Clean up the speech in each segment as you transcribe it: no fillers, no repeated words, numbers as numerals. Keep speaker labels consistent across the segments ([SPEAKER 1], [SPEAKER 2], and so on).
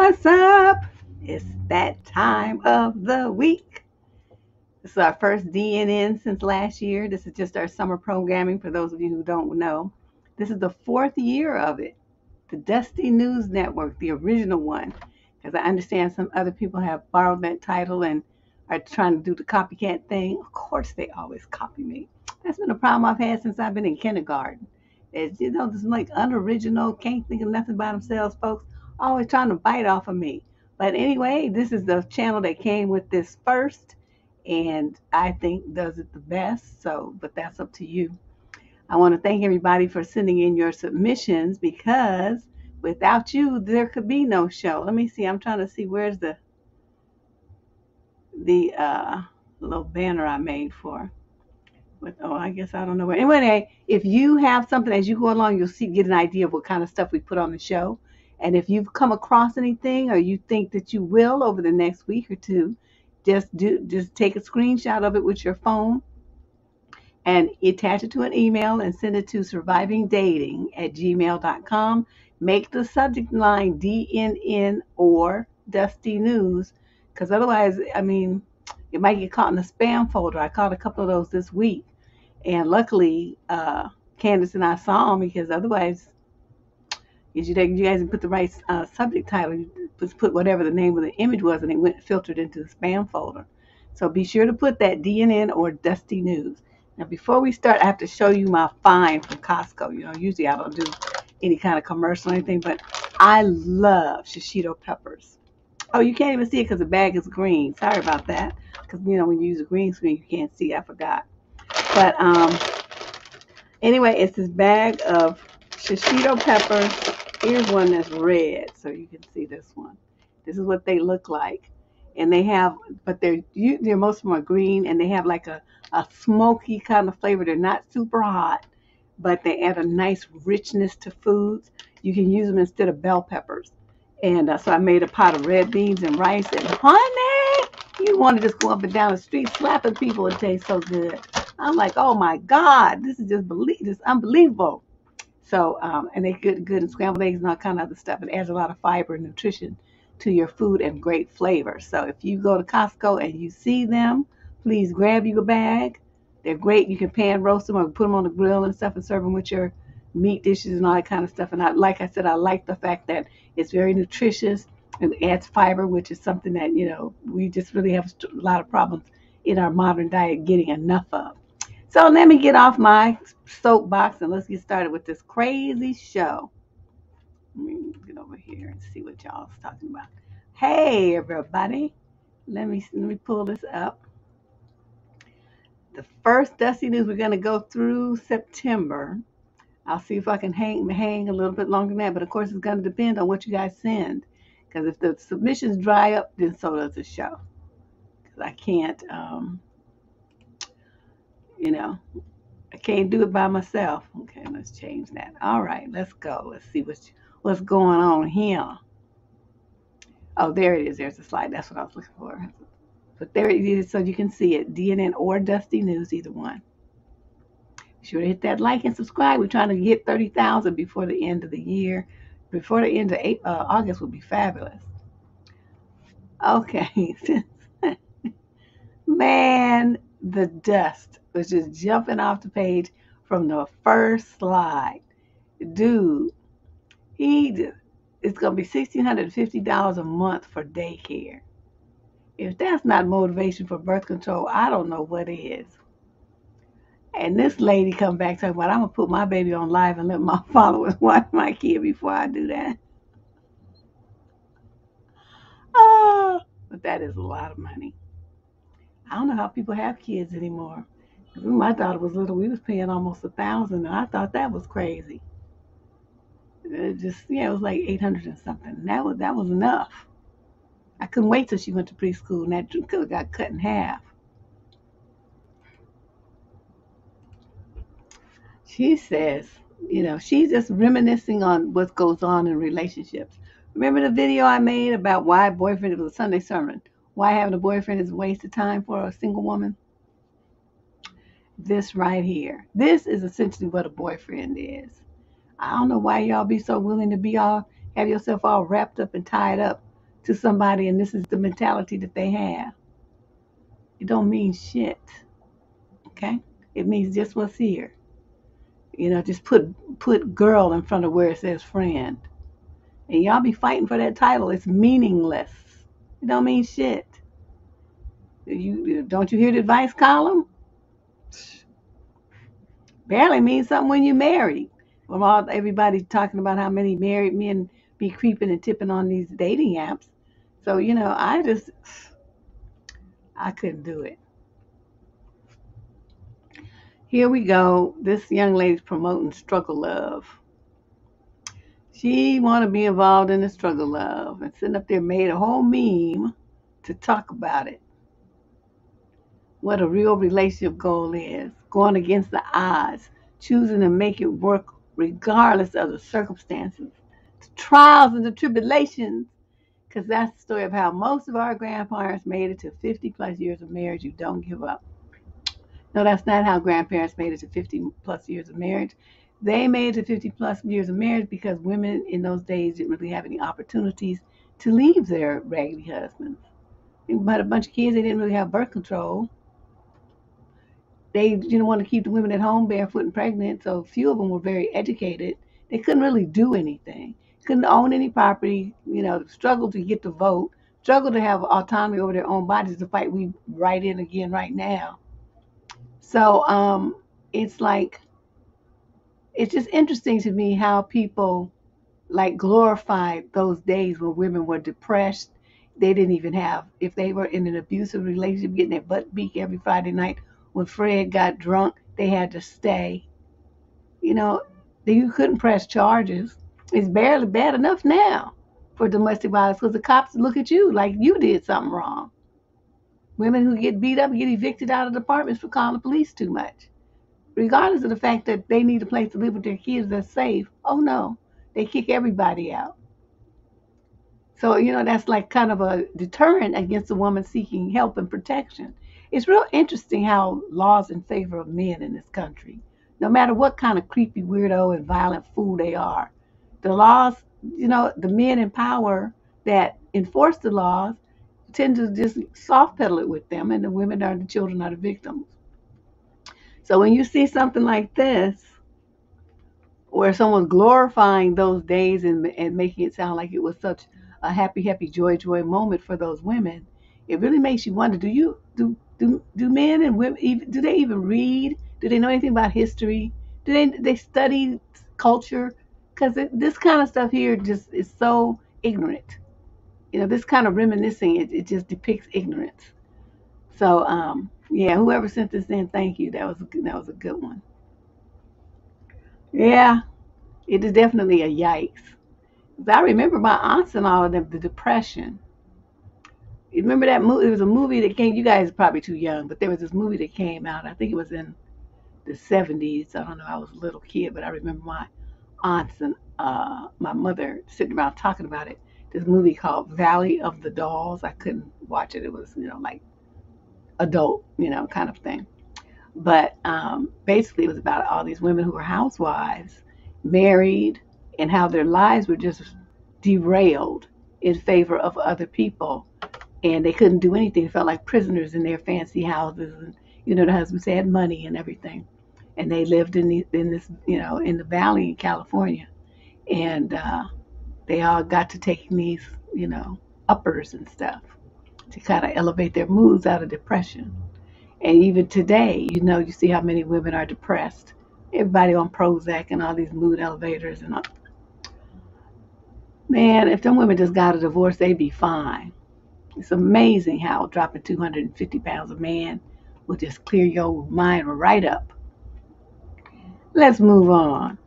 [SPEAKER 1] What's up? It's that time of the week. This is our first DNN since last year. This is just our summer programming for those of you who don't know. This is the fourth year of it. The Dusty News Network, the original one. Because I understand some other people have borrowed that title and are trying to do the copycat thing. Of course, they always copy me. That's been a problem I've had since I've been in kindergarten. It's, this is like unoriginal, can't think of nothing by themselves, folks. Always trying to bite off of me. But anyway, this is the channel that came with this first, and I think does it the best. So, but that's up to you. I want to thank everybody for sending in your submissions because without you, there could be no show. Let me see. I'm trying to see where's the little banner I made for. But, oh, I guess I don't know where. Anyway, if you have something as you go along, you'll get an idea of what kind of stuff we put on the show. And if you've come across anything or you think that you will over the next week or two, just take a screenshot of it with your phone and attach it to an email and send it to survivingdating@gmail.com. Make the subject line DNN or Dusty News, because otherwise, I mean, it might get caught in the spam folder. I caught a couple of those this week, and luckily, Candace and I saw them, because otherwise, you guys put the right subject title, you just put whatever the name of the image was, and it went filtered into the spam folder. So be sure to put that DNN or Dusty News. Now, before we start, I have to show you my find from Costco. Usually I don't do any kind of commercial or anything, but I love shishito peppers. Oh, you can't even see it because the bag is green. Sorry about that. Because, when you use a green screen, you can't see. I forgot. But anyway, it's this bag of shishito peppers. Here's one that's red, so you can see this one. This is what they look like. And they have, but they're most of them are green, and they have like a smoky kind of flavor. They're not super hot, but they add a nice richness to foods. You can use them instead of bell peppers. And so I made a pot of red beans and rice. And honey, you want to just go up and down the street slapping people. It tastes so good. I'm like, oh my God, this is just unbelievable. So, and they good in scrambled eggs and all kind of other stuff. It adds a lot of fiber and nutrition to your food and great flavor. So if you go to Costco and you see them, please grab you a bag. They're great. You can pan roast them or put them on the grill and stuff and serve them with your meat dishes and all that kind of stuff. And like I said, I like the fact that it's very nutritious and adds fiber, which is something that, we just really have a lot of problems in our modern diet getting enough of. So let me get off my soapbox and let's get started with this crazy show. Let me get over here and see what y'all is talking about. Hey, everybody. Let me pull this up. The first Dusty News we're going to go through September. I'll see if I can hang a little bit longer than that. But, of course, it's going to depend on what you guys send. Because if the submissions dry up, then so does the show. Because I can't, I can't do it by myself. Okay, let's change that. All right, let's go. Let's see what's going on here. Oh, there it is. There's the slide. That's what I was looking for. But there it is, so you can see it. DNN or Dusty News, either one. Be sure to hit that like and subscribe. We're trying to get 30,000 before the end of the year. Before the end of August would be fabulous. Okay. Man, the dust was just jumping off the page from the first slide. Dude, it's going to be $1,650 a month for daycare. If that's not motivation for birth control, I don't know what is. And this lady come back talking about, I'm going to put my baby on live and let my followers watch my kid before I do that. Oh, but that is a lot of money. I don't know how people have kids anymore. When my daughter was little, we was paying almost $1,000, and I thought that was crazy. It was like 800 and something. That was enough. I couldn't wait till she went to preschool, and that could have got cut in half. She says, she's just reminiscing on what goes on in relationships. Remember the video I made about why boyfriend, it was a Sunday sermon, why having a boyfriend is a waste of time for a single woman? This right here. This is essentially what a boyfriend is. I don't know why y'all be so willing to have yourself all wrapped up and tied up to somebody and this is the mentality that they have. It don't mean shit. Okay? It means just what's here. Just put girl in front of where it says friend. And y'all be fighting for that title. It's meaningless. It don't mean shit. Don't you hear the advice column? Barely means something when you're married. Well, everybody talking about how many married men be creeping and tipping on these dating apps. So, I couldn't do it. Here we go. This young lady's promoting struggle love. She want to be involved in the struggle love and sitting up there made a whole meme to talk about it. What a real relationship goal is. Going against the odds, choosing to make it work regardless of the circumstances, the trials and the tribulations. Because that's the story of how most of our grandparents made it to 50 plus years of marriage. You don't give up. No, that's not how grandparents made it to 50 plus years of marriage. They made it to 50 plus years of marriage because women in those days didn't really have any opportunities to leave their raggedy husbands. But a bunch of kids, they didn't really have birth control. They didn't want to keep the women at home barefoot and pregnant, so few of them were very educated. They couldn't really do anything. Couldn't own any property, struggled to get to vote, struggled to have autonomy over their own bodies, the fight we right in again right now. So it's like, it's just interesting to me how people like glorify those days when women were depressed. They didn't even have, if they were in an abusive relationship, getting their butt beat every Friday night. When Fred got drunk, they had to stay. You couldn't press charges. It's barely bad enough now for domestic violence because the cops look at you like you did something wrong. Women who get beat up get evicted out of apartments for calling the police too much. Regardless of the fact that they need a place to live with their kids that's safe, oh no, they kick everybody out. So, that's like kind of a deterrent against a woman seeking help and protection. It's real interesting how laws in favor of men in this country, no matter what kind of creepy weirdo and violent fool they are, the laws, the men in power that enforce the laws tend to just soft pedal it with them, and the women are the children are the victims. So when you see something like this, where someone's glorifying those days and making it sound like it was such a happy, happy, joy, joy moment for those women, it really makes you wonder: do men and women do they even read? Do they know anything about history? Do they study culture? Because this kind of stuff here just is so ignorant. This kind of reminiscing, it just depicts ignorance. So yeah, whoever sent this in, thank you. That was a good one. Yeah, it is definitely a yikes. I remember my aunts and all of them, the depression. You remember that movie? It was a movie that came. You guys are probably too young, but there was this movie that came out. I think it was in the '70s. I don't know. I was a little kid, but I remember my aunts and my mother sitting around talking about it. This movie called Valley of the Dolls. I couldn't watch it. It was, like adult, kind of thing. But basically, it was about all these women who were housewives, married, and how their lives were just derailed in favor of other people. And they couldn't do anything. They felt like prisoners in their fancy houses. And, the husbands had money and everything. And they lived in this, in the valley in California. And they all got to taking these, uppers and stuff to kind of elevate their moods out of depression. And even today, you see how many women are depressed. Everybody on Prozac and all these mood elevators and all. Man, if them women just got a divorce, they'd be fine. It's amazing how dropping 250 pounds a man will just clear your mind right up. Let's move on.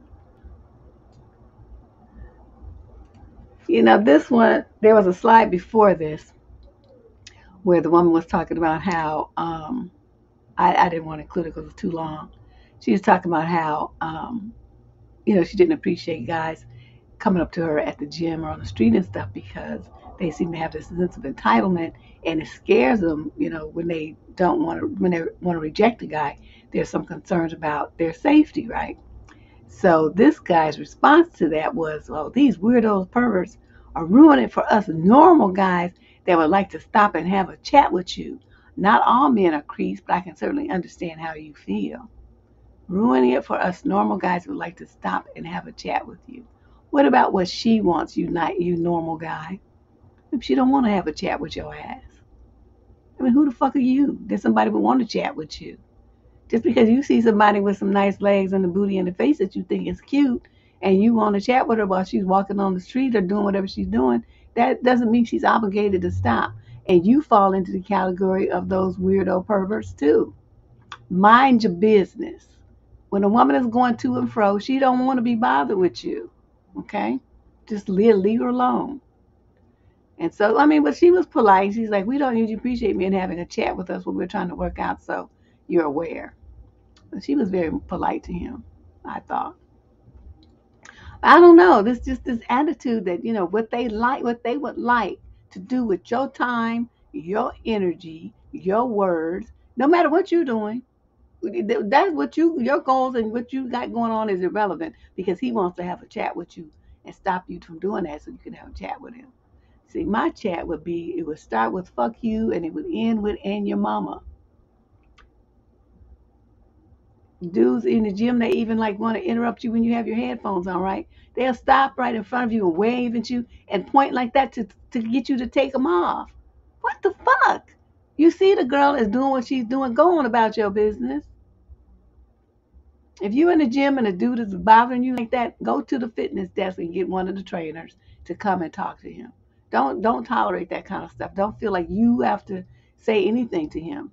[SPEAKER 1] This one, there was a slide before this where the woman was talking about how, I didn't want to include it because it was too long. She was talking about how, she didn't appreciate guys coming up to her at the gym or on the street and stuff because they seem to have this sense of entitlement, and it scares them, when they when they want to reject a guy. There's some concerns about their safety, right? So this guy's response to that was, well, these weirdos, perverts or ruin it for us normal guys that would like to stop and have a chat with you. Not all men are creeps, but I can certainly understand how you feel. Ruining it for us normal guys who would like to stop and have a chat with you. What about what she wants, you not you normal guy? If she don't want to have a chat with your ass. I mean, who the fuck are you? There's somebody who want to chat with you. Just because you see somebody with some nice legs and a booty and a face that you think is cute and you want to chat with her while she's walking on the street or doing whatever she's doing, that doesn't mean she's obligated to stop. And you fall into the category of those weirdo perverts too. Mind your business. When a woman is going to and fro, she don't want to be bothered with you. Okay? Just leave her alone. And so, I mean, but she was polite. She's like, we don't usually appreciate men having a chat with us when we're trying to work out, so you're aware. But she was very polite to him, I thought. I don't know. This just this attitude that, what they like, what they would like to do with your time, your energy, your words, no matter what you're doing. That's what your goals and what you got going on is irrelevant because he wants to have a chat with you and stop you from doing that so you can have a chat with him. See, my chat it would start with fuck you and it would end with and your mama. Dudes in the gym, they even like want to interrupt you when you have your headphones on, right? They'll stop right in front of you and wave at you and point like that to get you to take them off. What the fuck? You see the girl is doing what she's doing, go on about your business. If you're in the gym and a dude is bothering you like that, go to the fitness desk and get one of the trainers to come and talk to him. Don't tolerate that kind of stuff. Don't feel like you have to say anything to him.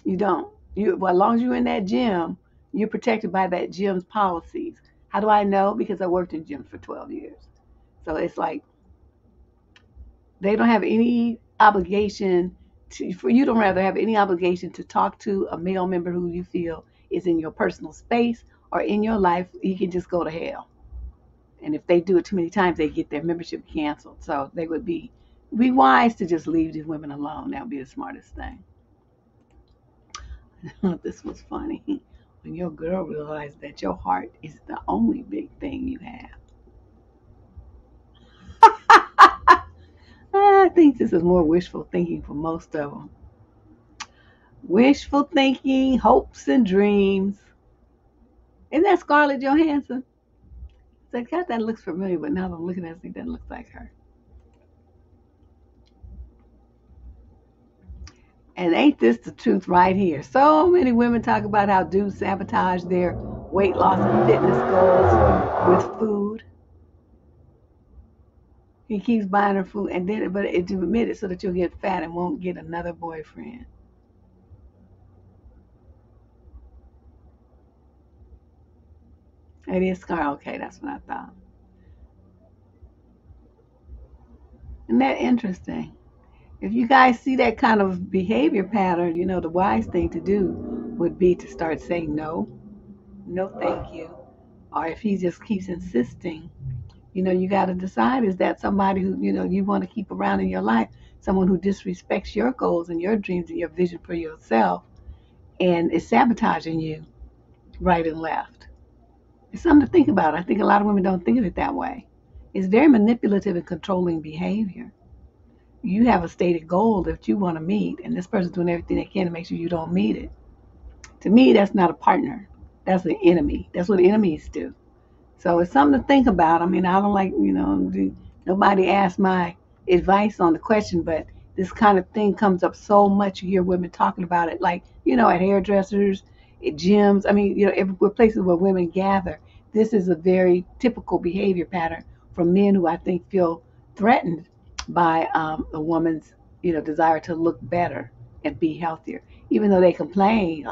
[SPEAKER 1] You don't. Well, as long as you're in that gym, you're protected by that gym's policies. How do I know? Because I worked in gyms for 12 years. So it's like they don't have any obligation for you don't rather have any obligation to talk to a male member who you feel is in your personal space or in your life. You can just go to hell. And if they do it too many times, they get their membership canceled. So they would be wise to just leave these women alone. That would be the smartest thing. This was funny. When your girl realized that your heart is the only big thing you have. I think this is more wishful thinking for most of them. Wishful thinking, hopes and dreams. Isn't that Scarlett Johansson? It's like, God, that looks familiar, but now that I'm looking at it, I think that looks like her. And ain't this the truth right here? So many women talk about how dudes sabotage their weight loss and fitness goals with food. He keeps buying her food, and then, but to admit it so that you'll get fat and won't get another boyfriend. It is Scar. Okay, that's what I thought. Isn't that interesting? If you guys see that kind of behavior pattern, the wise thing to do would be to start saying no, no, thank you. Or if he just keeps insisting, you got to decide, is that somebody who, you want to keep around in your life, someone who disrespects your goals and your dreams and your vision for yourself and is sabotaging you right and left. It's something to think about. I think a lot of women don't think of it that way. It's very manipulative and controlling behavior. You have a stated goal that you want to meet, and this person's doing everything they can to make sure you don't meet it. To me, that's not a partner. That's an enemy. That's what enemies do. So it's something to think about. I mean, I don't like, nobody asked my advice on the question, but this kind of thing comes up so much. You hear women talking about it, like, at hairdressers, at gyms. I mean, everywhere, places where women gather. This is a very typical behavior pattern from men who I think feel threatened by a woman's, desire to look better and be healthier. Even though they complain,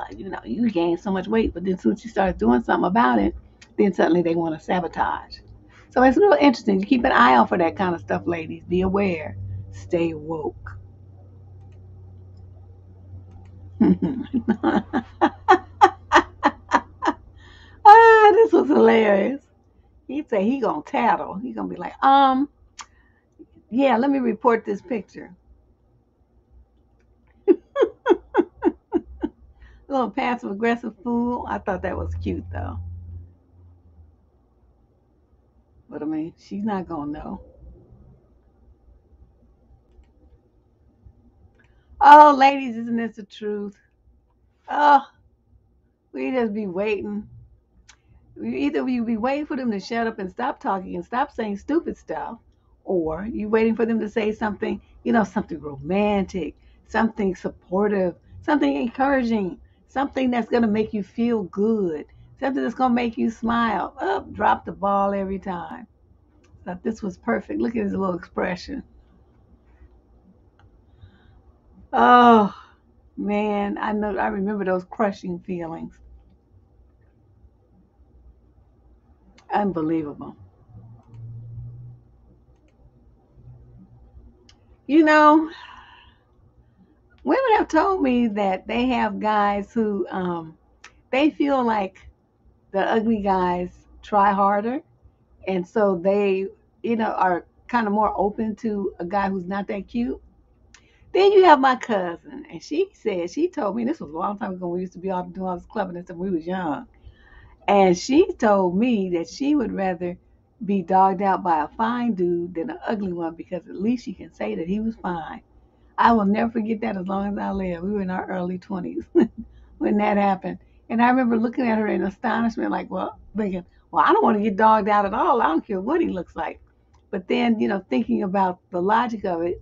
[SPEAKER 1] you gained so much weight, but then as soon as you start doing something about it, then suddenly they want to sabotage. So it's real interesting. Keep an eye out for that kind of stuff, ladies. Be aware. Stay woke. This was hilarious. He'd say he gonna tattle. He gonna be like, yeah, let me report this picture. A little passive aggressive fool. I thought that was cute though. But I mean, she's not gonna know. Oh, ladies, isn't this the truth? Oh, we just be waiting. Either you be waiting for them to shut up and stop talking and stop saying stupid stuff, or you waiting for them to say something, something romantic, something supportive, something encouraging, something that's gonna make you feel good, something that's gonna make you smile. Up, drop the ball every time. Thought this was perfect. Look at his little expression. Oh man, I remember those crushing feelings. Unbelievable. You know, women have told me that they have guys who they feel like the ugly guys try harder, and so they, are kind of more open to a guy who's not that cute. Then you have my cousin, and she told me this was a long time ago. We used to be all doing all this clubbing and stuff when we was young, and she told me that she would rather be dogged out by a fine dude than an ugly one because at least she can say that he was fine. I will never forget that as long as I live. We were in our early 20s when that happened. And I remember looking at her in astonishment, like, well, thinking, well, I don't want to get dogged out at all. I don't care what he looks like. But then, thinking about the logic of it,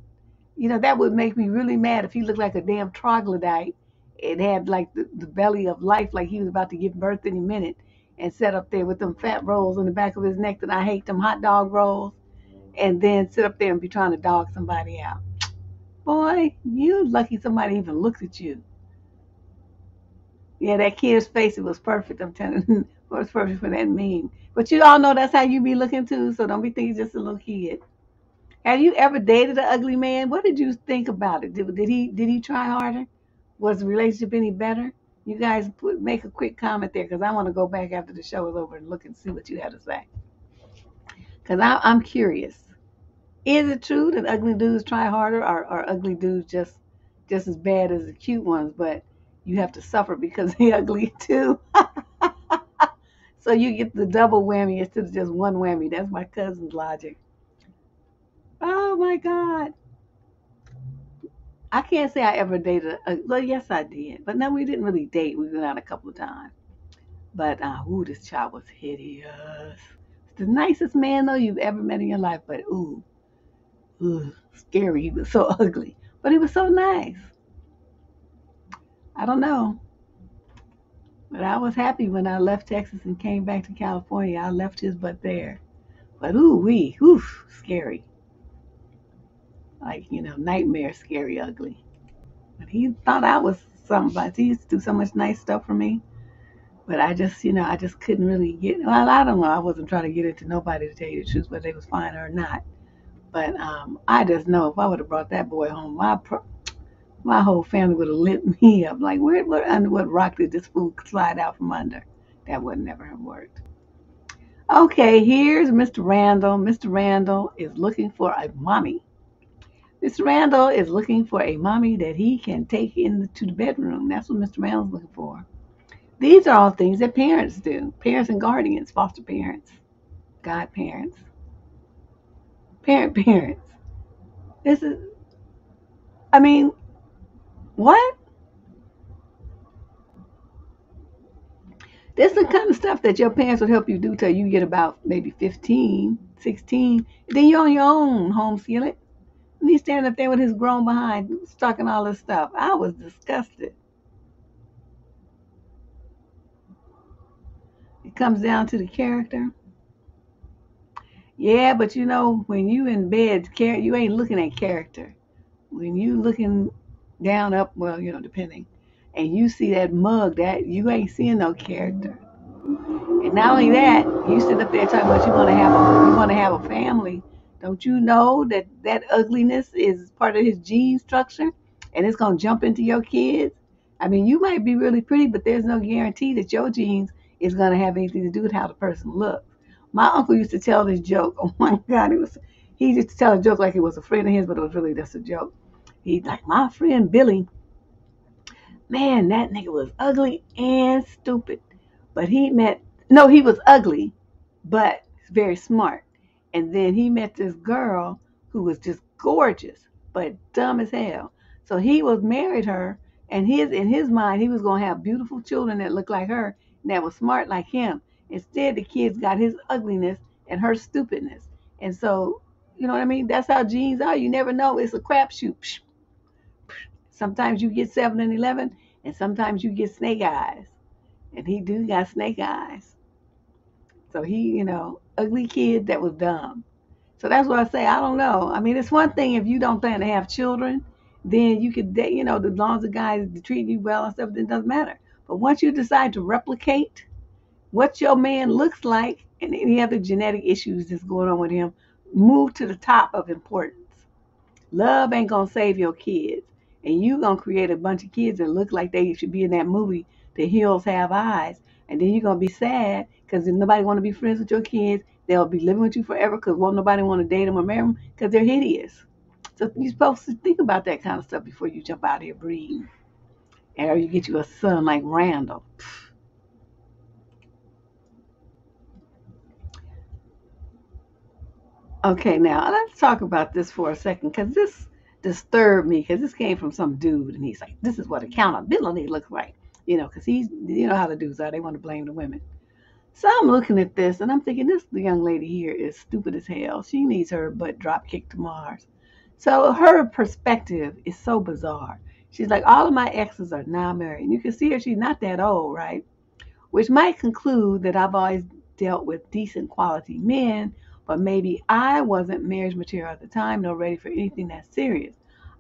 [SPEAKER 1] that would make me really mad if he looked like a damn troglodyte and had like the belly of life, like he was about to give birth any minute, and sat up there with them fat rolls on the back of his neck that I hate, them hot dog rolls, and then sit up there and be trying to dog somebody out. Boy, you lucky somebody even looked at you. Yeah, that kid's face, it was perfect. I'm telling you, it was perfect for that meme. But you all know that's how you be looking too, so don't be thinking he's just a little kid. Have you ever dated an ugly man? What did you think about it? Did he try harder? Was the relationship any better? You guys make a quick comment there because I want to go back after the show is over and look and see what you had to say. Because I'm curious. Is it true that ugly dudes try harder, or are ugly dudes just as bad as the cute ones, but you have to suffer because they're ugly too? So you get the double whammy instead of just one whammy. That's my cousin's logic. Oh my God. I can't say I ever dated. Well, yes, I did, but no, we didn't really date. We went out a couple of times. But ooh, this child was hideous. The nicest man though you've ever met in your life, but ooh, scary. He was so ugly, but he was so nice. I don't know, but I was happy when I left Texas and came back to California. I left his butt there, but oof, scary. Like nightmare, scary, ugly. But he thought I was somebody. He used to do so much nice stuff for me. But I just couldn't really get. Well, I don't know. I wasn't trying to get into nobody to tell you the truth, whether they was fine or not. But I just know if I would have brought that boy home, my whole family would have lit me up. Like, under what rock did this fool slide out from under? That would never have worked. Okay, here's Mr. Randall. Mr. Randall is looking for a mommy. Mr. Randall is looking for a mommy that he can take into the bedroom. That's what Mr. Randall's looking for. These are all things that parents do. Parents and guardians, foster parents, godparents, parents. This is, I mean, what? This is the kind of stuff that your parents would help you do till you get about maybe 15, 16. Then you're on your own, homeschooling. And he's standing up there with his grown behind, talking all this stuff. I was disgusted. It comes down to the character. Yeah, but when you in bed, you ain't looking at character. When you looking down, up, well, depending, and you see that mug, that you ain't seeing no character. And not only that, you sit up there talking about you want to have a family. Don't you know that ugliness is part of his gene structure, and it's gonna jump into your kids? I mean, you might be really pretty, but there's no guarantee that your genes is gonna have anything to do with how the person looks. My uncle used to tell this joke. Oh my God, he used to tell a joke like it was a friend of his, but it was really just a joke. He's like, my friend Billy, man, that nigga was ugly and stupid. But he was ugly, but very smart. And then he met this girl who was just gorgeous, but dumb as hell. So he was married her, and in his mind he was gonna have beautiful children that looked like her and that was smart like him. Instead, the kids got his ugliness and her stupidness. And so, you know what I mean? That's how genes are. You never know. It's a crapshoot. Sometimes you get 7 and 11, and sometimes you get snake eyes. And he do got snake eyes. So he, ugly kid that was dumb. So that's what I say. I don't know. I mean, it's one thing if you don't plan to have children, then you could date, as long as the guy is treating you well and stuff, then it doesn't matter. But once you decide to replicate what your man looks like and any other genetic issues that's going on with him, move to the top of importance. Love ain't gonna save your kids, and you gonna create a bunch of kids that look like they should be in that movie, The Hills Have Eyes, and then you're gonna be sad because if nobody want to be friends with your kids, they'll be living with you forever because won't nobody want to date them or marry them because they're hideous. So you're supposed to think about that kind of stuff before you jump out here breeding, or you get you a son like Randall. Okay, now let's talk about this for a second because this disturbed me because this came from some dude and he's like, this is what accountability looks like, because he's, how the dudes are, they want to blame the women. So I'm looking at this and I'm thinking the young lady here is stupid as hell. She needs her butt drop kicked to Mars. So her perspective is so bizarre. She's like, all of my exes are now married. And you can see her, she's not that old, right? Which might conclude that I've always dealt with decent quality men, but maybe I wasn't marriage material at the time, nor ready for anything that serious.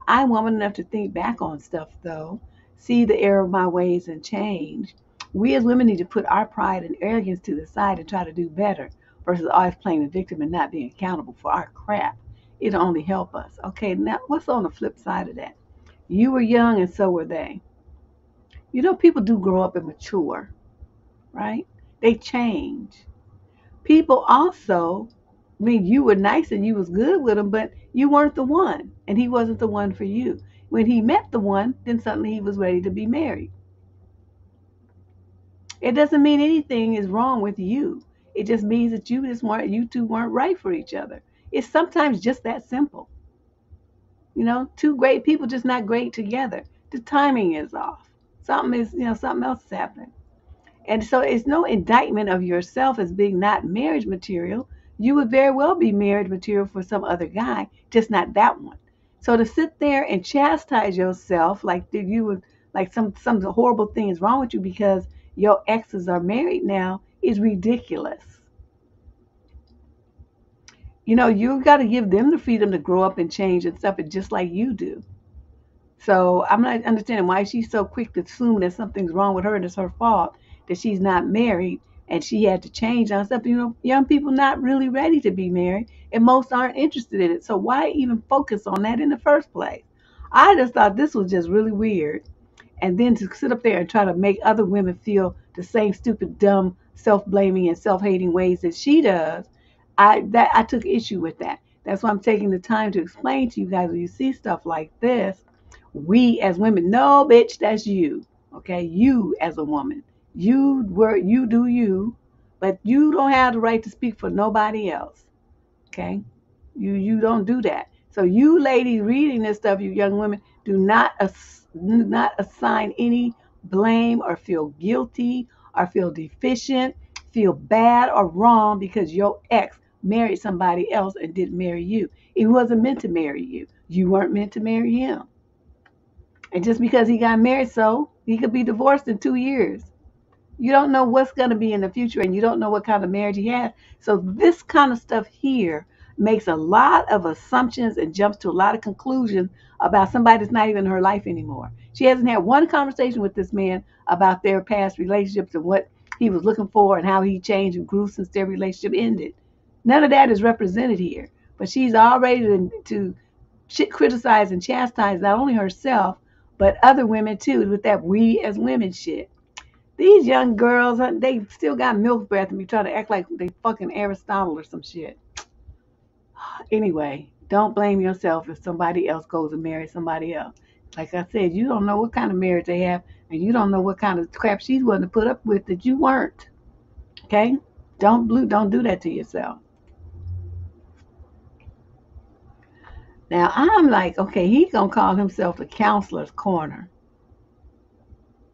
[SPEAKER 1] I'm woman enough to think back on stuff, though, see the error of my ways and change. We as women need to put our pride and arrogance to the side and try to do better versus always playing the victim and not being accountable for our crap. It'll only help us. Okay, now what's on the flip side of that? You were young and so were they. People do grow up and mature, right? They change. People also, you were nice and you was good with him, but you weren't the one, and he wasn't the one for you. When he met the one, then suddenly he was ready to be married. It doesn't mean anything is wrong with you. It just means that you two weren't right for each other. It's sometimes just that simple. Two great people just not great together. The timing is off. Something else is happening. And so it's no indictment of yourself as being not marriage material. You would very well be marriage material for some other guy, just not that one. So to sit there and chastise yourself like some horrible thing is wrong with you because your exes are married now is ridiculous. You've got to give them the freedom to grow up and change and stuff, just like you do. So I'm not understanding why she's so quick to assume that something's wrong with her and it's her fault that she's not married and she had to change on stuff. Young people not really ready to be married and most aren't interested in it. So why even focus on that in the first place? I just thought this was just really weird. And then to sit up there and try to make other women feel the same stupid, dumb, self-blaming and self-hating ways that she does, I took issue with that. That's why I'm taking the time to explain to you guys when you see stuff like this, we as women, no, bitch, that's you. Okay, you as a woman, you do you, but you don't have the right to speak for nobody else. Okay, you don't do that. So you ladies reading this stuff, you young women, do not assign any blame or feel guilty or feel deficient, feel bad or wrong because your ex married somebody else and didn't marry you. He wasn't meant to marry you. You weren't meant to marry him. And just because he got married, so he could be divorced in 2 years. You don't know what's going to be in the future, and you don't know what kind of marriage he has. So this kind of stuff here makes a lot of assumptions and jumps to a lot of conclusions about somebody that's not even in her life anymore. She hasn't had one conversation with this man about their past relationships and what he was looking for and how he changed and grew since their relationship ended. None of that is represented here. But she's all ready to criticize and chastise not only herself, but other women too, with that we as women shit. These young girls, they still got milk breath and be trying to act like they fucking Aristotle or some shit. Anyway, don't blame yourself if somebody else goes and marries somebody else. Like I said, you don't know what kind of marriage they have, and you don't know what kind of crap she's willing to put up with that you weren't. Okay? Don't do that to yourself. Now I'm like, okay, he's gonna call himself the counselor's corner.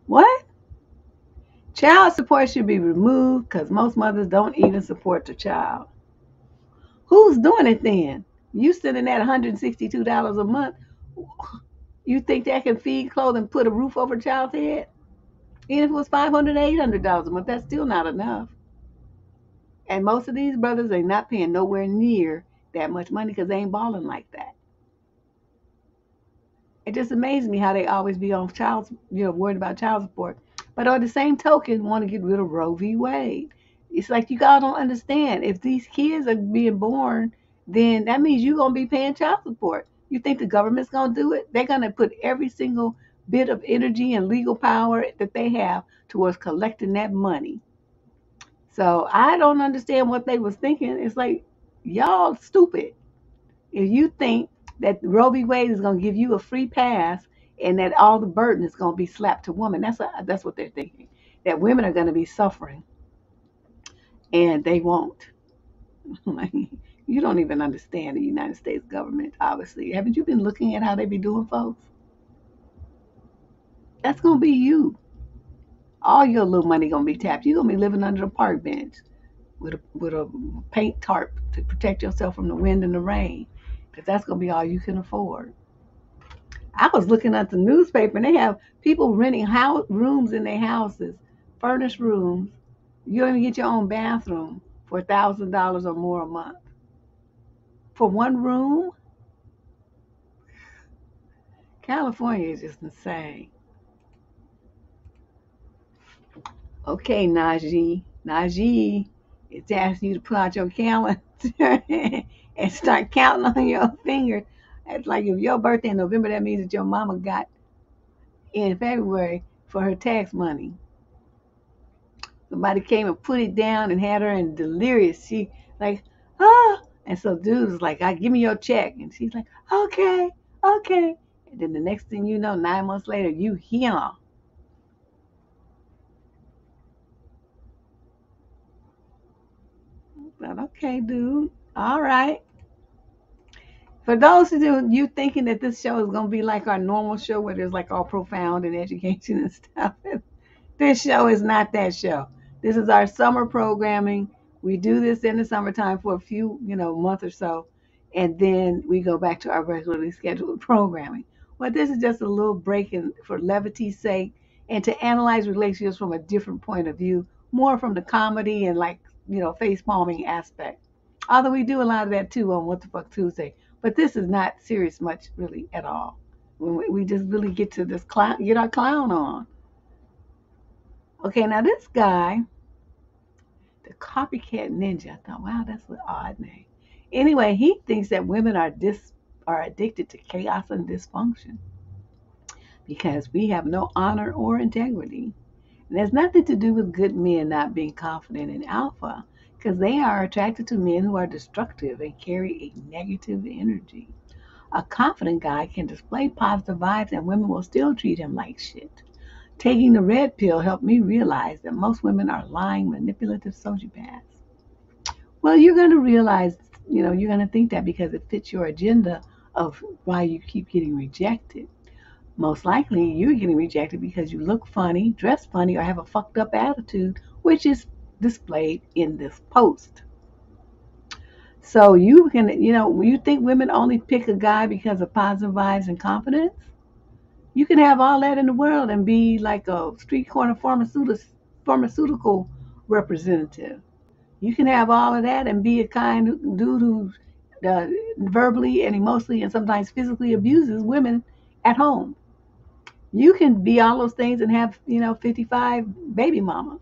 [SPEAKER 1] What? Child support should be removed because most mothers don't even support the child. Who's doing it then? You sitting at $162 a month. You think that can feed, clothe, and put a roof over a child's head? Even if it was $500, $800 a month, that's still not enough. And most of these brothers are not paying nowhere near that much money because they ain't balling like that. It just amazes me how they always be on worried about child support. But on the same token, want to get rid of Roe v. Wade. It's like you guys don't understand. If these kids are being born, then that means you're gonna be paying child support. You think the government's gonna do it? They're gonna put every single bit of energy and legal power that they have towards collecting that money. So I don't understand what they was thinking. It's like y'all stupid. If you think that Roe v. Wade is going to give you a free pass and that all the burden is going to be slapped to women, that's what they're thinking. That women are going to be suffering and they won't. You don't even understand the United States government, obviously. Haven't you been looking at how they be doing folks? That's going to be you. All your little money going to be tapped. You're going to be living under a park bench with a paint tarp to protect yourself from the wind and the rain because that's going to be all you can afford. I was looking at the newspaper and they have people renting rooms in their houses, furnished rooms. You don't even get your own bathroom for $1,000 or more a month. For one room? California is just insane. Okay, Najee. Najee, it's asking you to pull out your calendar and start counting on your fingers. It's like if your birthday in November, that means that your mama got in February for her tax money. Somebody came and put it down and had her in delirious. She like, and so dude was like, give me your check. And she's like, okay, okay. And then the next thing you know, 9 months later, you here. But okay, dude. All right. For those of you thinking that this show is going to be like our normal show where there's like all profound and education and stuff, this show is not that show. This is our summer programming. We do this in the summertime for a few, month or so, and then we go back to our regularly scheduled programming. Well, this is just a little break for levity's sake and to analyze relationships from a different point of view, more from the comedy and like, face palming aspect. Although we do a lot of that too on What the Fuck Tuesday. But this is not serious much really at all. We just really get to this clown, get our clown on. Okay, now this guy, the copycat ninja, I thought, wow, that's an odd name. Anyway, he thinks that women are addicted to chaos and dysfunction because we have no honor or integrity. And there's nothing to do with good men not being confident in alpha because they are attracted to men who are destructive and carry a negative energy. A confident guy can display positive vibes and women will still treat him like shit. Taking the red pill helped me realize that most women are lying, manipulative sociopaths. Well, you're going to realize, you're going to think that because it fits your agenda of why you keep getting rejected. Most likely, you're getting rejected because you look funny, dress funny, or have a fucked up attitude, which is displayed in this post. So you can, you think women only pick a guy because of positive vibes and confidence? You can have all that in the world and be like a street corner pharmaceutical representative. You can have all of that and be a kind dude who verbally and emotionally and sometimes physically abuses women at home. You can be all those things and have, 55 baby mamas,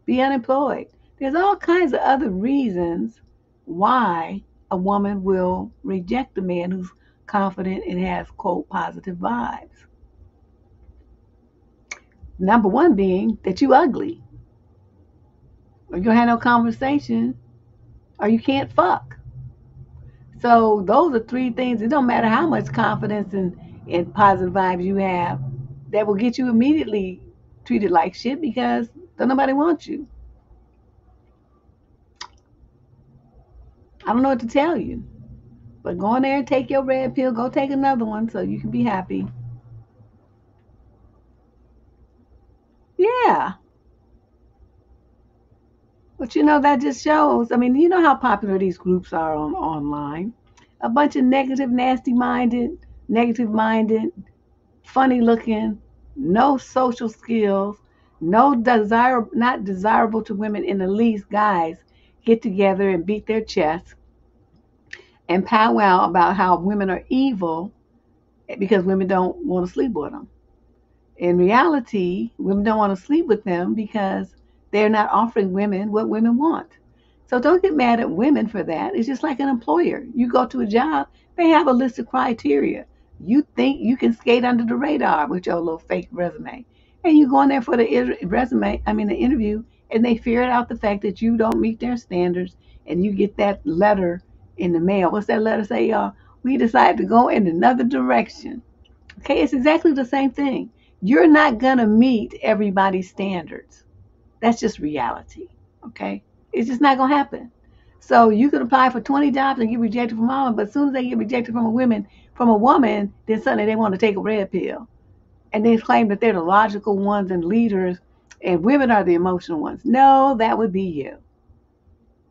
[SPEAKER 1] be unemployed. There's all kinds of other reasons why a woman will reject a man who's confident and has, quote, positive vibes. Number one being that you ugly, or you don't have no conversation, or you can't fuck. So those are three things. It don't matter how much confidence and positive vibes you have, that will get you immediately treated like shit because don't nobody want you. I don't know what to tell you. But go in there and take your red pill. Go take another one so you can be happy. Yeah. But that just shows. I mean, you know how popular these groups are online. A bunch of negative minded, funny looking, no social skills, not desirable to women in the least guys get together and beat their chests and powwow about how women are evil because women don't want to sleep with them. In reality, women don't want to sleep with them because they're not offering women what women want. So don't get mad at women for that. It's just like an employer. You go to a job, they have a list of criteria. You think you can skate under the radar with your little fake resume. And you go in there for the the interview, and they figure out the fact that you don't meet their standards, and you get that letter in the mail. What's that letter say, y'all? We decided to go in another direction. Okay, it's exactly the same thing. You're not going to meet everybody's standards. That's just reality. Okay, it's just not going to happen. So you can apply for 20 jobs and get rejected from all of them, but as soon as they get rejected from a woman, then suddenly they want to take a red pill. And they claim that they're the logical ones and leaders, and women are the emotional ones. No, that would be you.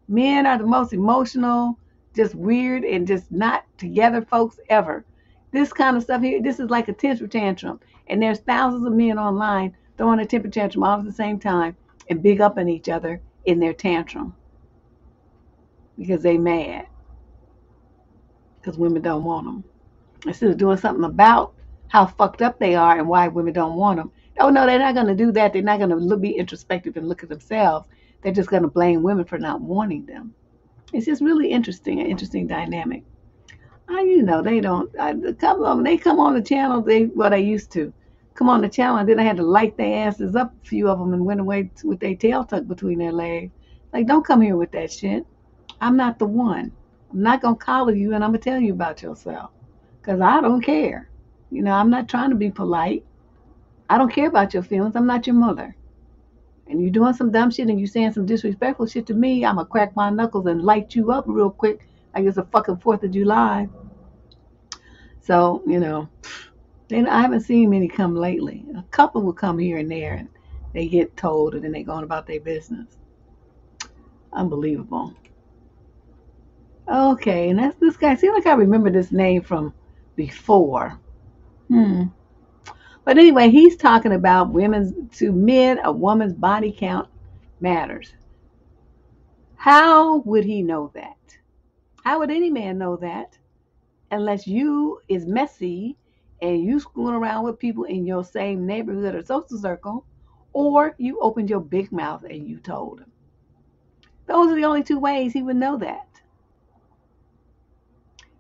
[SPEAKER 1] Men are the most emotional, just weird, and just not together folks ever. This kind of stuff here, this is like a temper tantrum. And there's thousands of men online throwing a temper tantrum all at the same time and big up on each other in their tantrum because they mad because women don't want them. Instead of doing something about how fucked up they are and why women don't want them. Oh no, they're not going to do that. They're not going to be introspective and look at themselves. They're just going to blame women for not wanting them. It's just really interesting, an interesting dynamic. They don't. A couple of them, they come on the channel. They used to come on the channel, and then I had to light their asses up. A few of them and went away with their tail tucked between their legs. Like, don't come here with that shit. I'm not the one. I'm not gonna collar you, and I'm gonna tell you about yourself, cause I don't care. I'm not trying to be polite. I don't care about your feelings. I'm not your mother. And you doing some dumb shit and you saying some disrespectful shit to me, I'm gonna crack my knuckles and light you up real quick like it's a fucking 4th of July. So, I haven't seen many come lately. A couple will come here and there and they get told and then they go on about their business. Unbelievable. Okay, and that's this guy. Seems like I remember this name from before. But anyway, he's talking about to men, a woman's body count matters. How would he know that? How would any man know that unless you is messy and you screwing around with people in your same neighborhood or social circle, or you opened your big mouth and you told him? Those are the only 2 ways he would know that.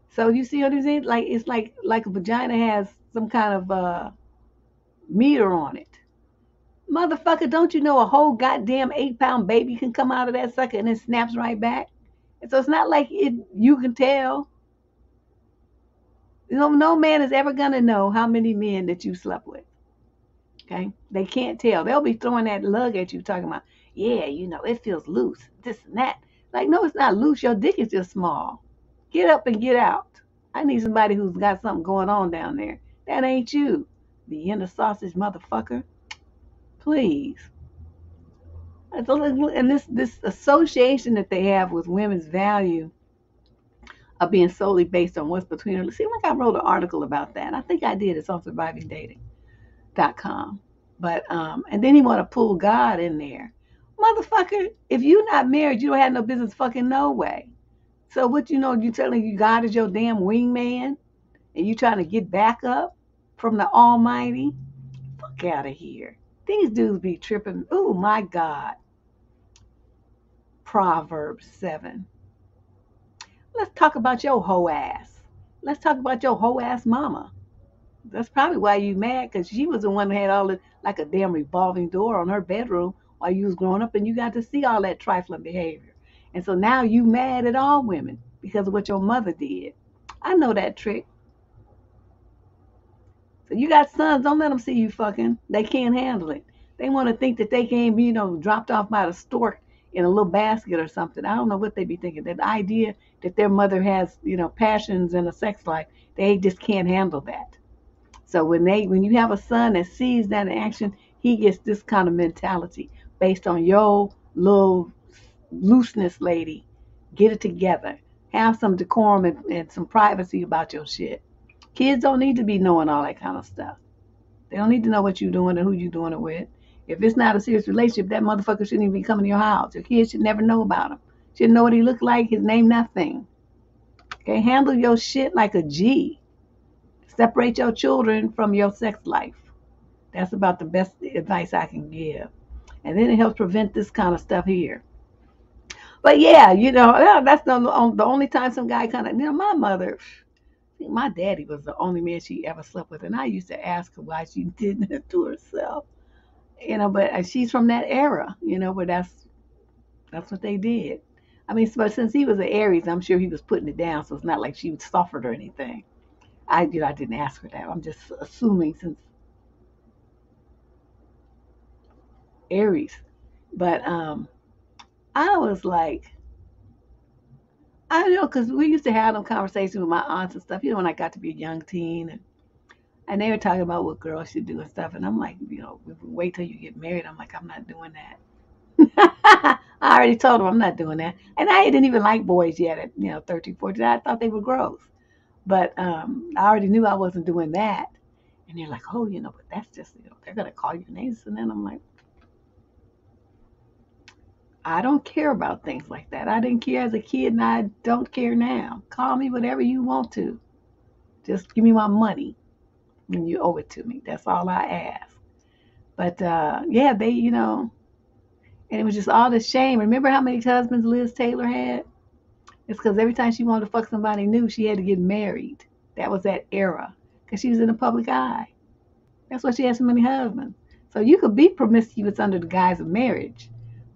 [SPEAKER 1] So you see what I'm saying? Like it's like a vagina has some kind of meter on it. Motherfucker, don't you know a whole goddamn 8-pound baby can come out of that sucker and it snaps right back? And so it's not like you can tell. No man is ever gonna know how many men that you slept with. Okay? They can't tell. They'll be throwing that lug at you talking about, yeah, it feels loose, this and that. Like, no, it's not loose. Your dick is just small. Get up and get out. I need somebody who's got something going on down there. That ain't you. The inner sausage motherfucker. Please. And this association that they have with women's value of being solely based on what's between them. It seems like I wrote an article about that. I think I did. It's on survivingdating.com. But and then he want to pull God in there. Motherfucker, if you're not married, you don't have no business fucking no way. So what you telling you God is your damn wingman and you trying to get back up from the Almighty? Fuck out of here. These dudes be tripping. Oh my God. Proverbs 7. Let's talk about your hoe ass. Let's talk about your hoe ass mama. That's probably why you mad, because she was the one who had all the, like a damn revolving door on her bedroom while you was growing up, and you got to see all that trifling behavior. And so now you mad at all women because of what your mother did. I know that trick. So you got sons, don't let them see you fucking. They can't handle it. They want to think that they can be, dropped off by the stork in a little basket or something. I don't know what they be thinking. That idea that their mother has, passions and a sex life, they just can't handle that. So when you have a son that sees that in action, he gets this kind of mentality based on your little looseness, lady. Get it together. Have some decorum and some privacy about your shit. Kids don't need to be knowing all that kind of stuff. They don't need to know what you're doing and who you're doing it with. If it's not a serious relationship, that motherfucker shouldn't even be coming to your house. Your kids should never know about him. Shouldn't know what he looked like, his name, nothing. Okay, handle your shit like a G. Separate your children from your sex life. That's about the best advice I can give. And then it helps prevent this kind of stuff here. But yeah, that's the only time some guy kind of, my mother, I think my daddy was the only man she ever slept with. And I used to ask her why she did it to herself. But she's from that era, but that's what they did. I mean, but since he was an Aries, I'm sure he was putting it down, so it's not like she suffered or anything. I didn't ask her that. I'm just assuming since Aries. But I was like, I don't know, because we used to have them conversations with my aunts and stuff, when I got to be a young teen, and they were talking about what girls should do and stuff, and I'm like, wait till you get married. I'm like, I'm not doing that. I already told them I'm not doing that. And I didn't even like boys yet at 13, 14. I thought they were gross. But I already knew I wasn't doing that. And they're like, oh, but that's just, they're going to call you names. And then I'm like, I don't care about things like that. I didn't care as a kid, and I don't care now. Call me whatever you want to. Just give me my money when you owe it to me. That's all I ask. But yeah, they, and it was just all the shame. Remember how many husbands Liz Taylor had? It's because every time she wanted to fuck somebody new, she had to get married. That was that era, because she was in the public eye. That's why she had so many husbands. So you could be promiscuous under the guise of marriage,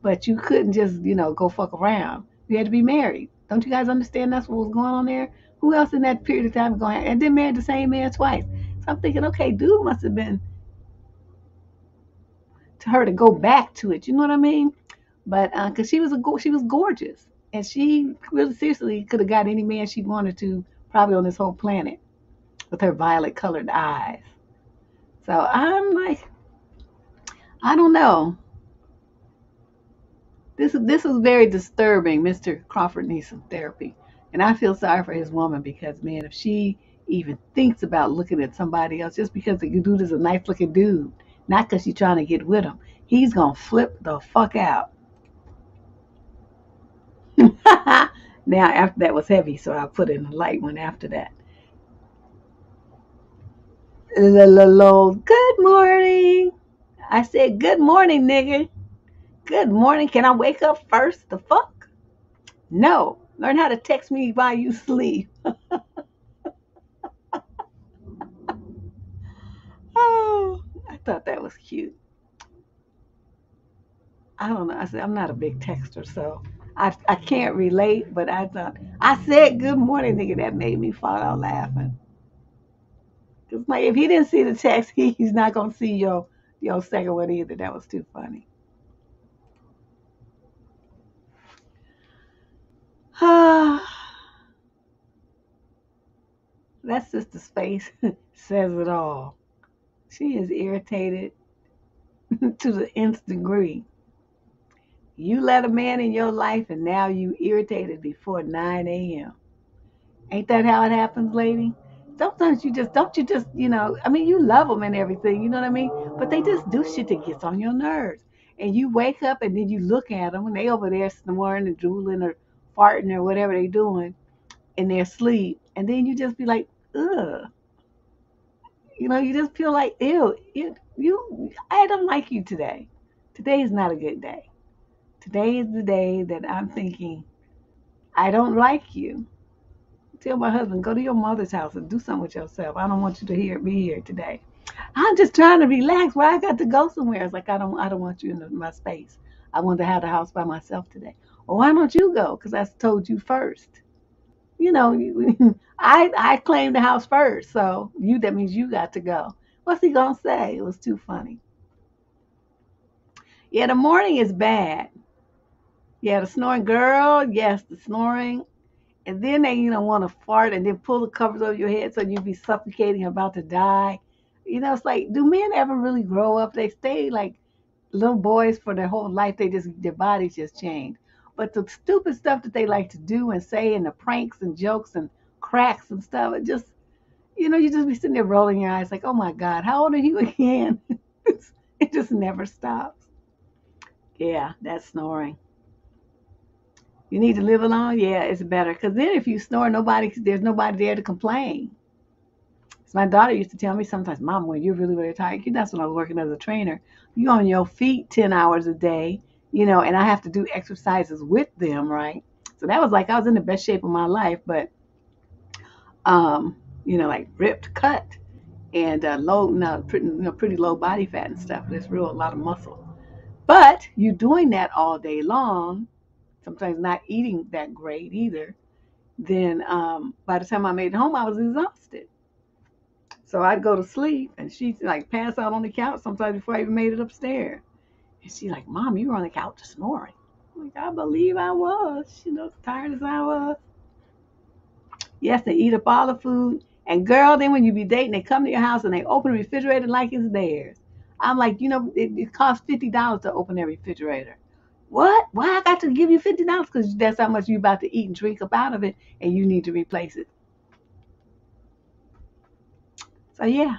[SPEAKER 1] but you couldn't just, go fuck around. You had to be married. Don't you guys understand that's what was going on there? Who else in that period of time was going and then married the same man twice? So I'm thinking, okay, dude must have been to her to go back to it. You know what I mean? But because she was gorgeous, and she really seriously could have got any man she wanted to, probably on this whole planet, with her violet colored eyes. So I'm like, I don't know. This is very disturbing. Mr. Crawford needs some therapy, and I feel sorry for his woman, because man, if she even thinks about looking at somebody else just because the dude is a nice looking dude, not because she's trying to get with him, he's gonna flip the fuck out. Now, after that was heavy, so I put in a light one after that. Good morning. I said, good morning, nigga. Good morning. Can I wake up first? The fuck? No. Learn how to text me while you sleep. Oh, I thought that was cute. I don't know. I said, I'm not a big texter, so I can't relate, but I said good morning, nigga. That made me fall out laughing. Cause like, if he didn't see the text, he's not gonna see your second one either. That was too funny. That sister's face says it all. She is irritated to the nth degree. You let a man in your life, and now you irritated before 9 a.m. Ain't that how it happens, lady? Sometimes don't you just, I mean, you love them and everything, you know what I mean? But they just do shit that gets on your nerves. And you wake up and then you look at them and they over there snoring and drooling or farting or whatever they doing in their sleep. And then you just be like, ugh. You just feel like, ew, I don't like you today. Today is not a good day. Today is the day that I'm thinking, I don't like you. Tell my husband, go to your mother's house and do something with yourself. I don't want you to be here today. I'm just trying to relax. Why I got to go somewhere? It's like, I don't want you in my space. I want to have the house by myself today. Well, why don't you go? Because I told you first. I claimed the house first, so that means you got to go. What's he gonna say? It was too funny. Yeah, the morning is bad. Yeah, the snoring girl. Yes, the snoring. And then they, want to fart and then pull the covers over your head so you be suffocating, about to die. It's like, do men ever really grow up? They stay like little boys for their whole life. Their bodies just change. But the stupid stuff that they like to do and say, and the pranks and jokes and cracks and stuff, it just, you just be sitting there rolling your eyes like, oh my God, how old are you again? It just never stops. Yeah, that's snoring. You need to live alone? Yeah, it's better. Because then if you snore, there's nobody there to complain. So my daughter used to tell me sometimes, Mom, when you're really, really tired, that's when I was working as a trainer, you on your feet 10 hours a day, and I have to do exercises with them, right? So that was like I was in the best shape of my life, but, like ripped, cut, and low, no, pretty low body fat and stuff. There's a lot of muscle. But you doing that all day long, sometimes not eating that great either, then by the time I made it home, I was exhausted. So I'd go to sleep, and she'd like pass out on the couch sometimes before I even made it upstairs. And she's like, Mom, you were on the couch snoring. I'm like, I believe I was, tired as I was. Yes, they eat up all the food. And girl, then when you be dating, they come to your house and they open the refrigerator like it's theirs. I'm like, it costs $50 to open their refrigerator. What? Why I got to give you $50? Because that's how much you about to eat and drink up out of it, and you need to replace it. So yeah,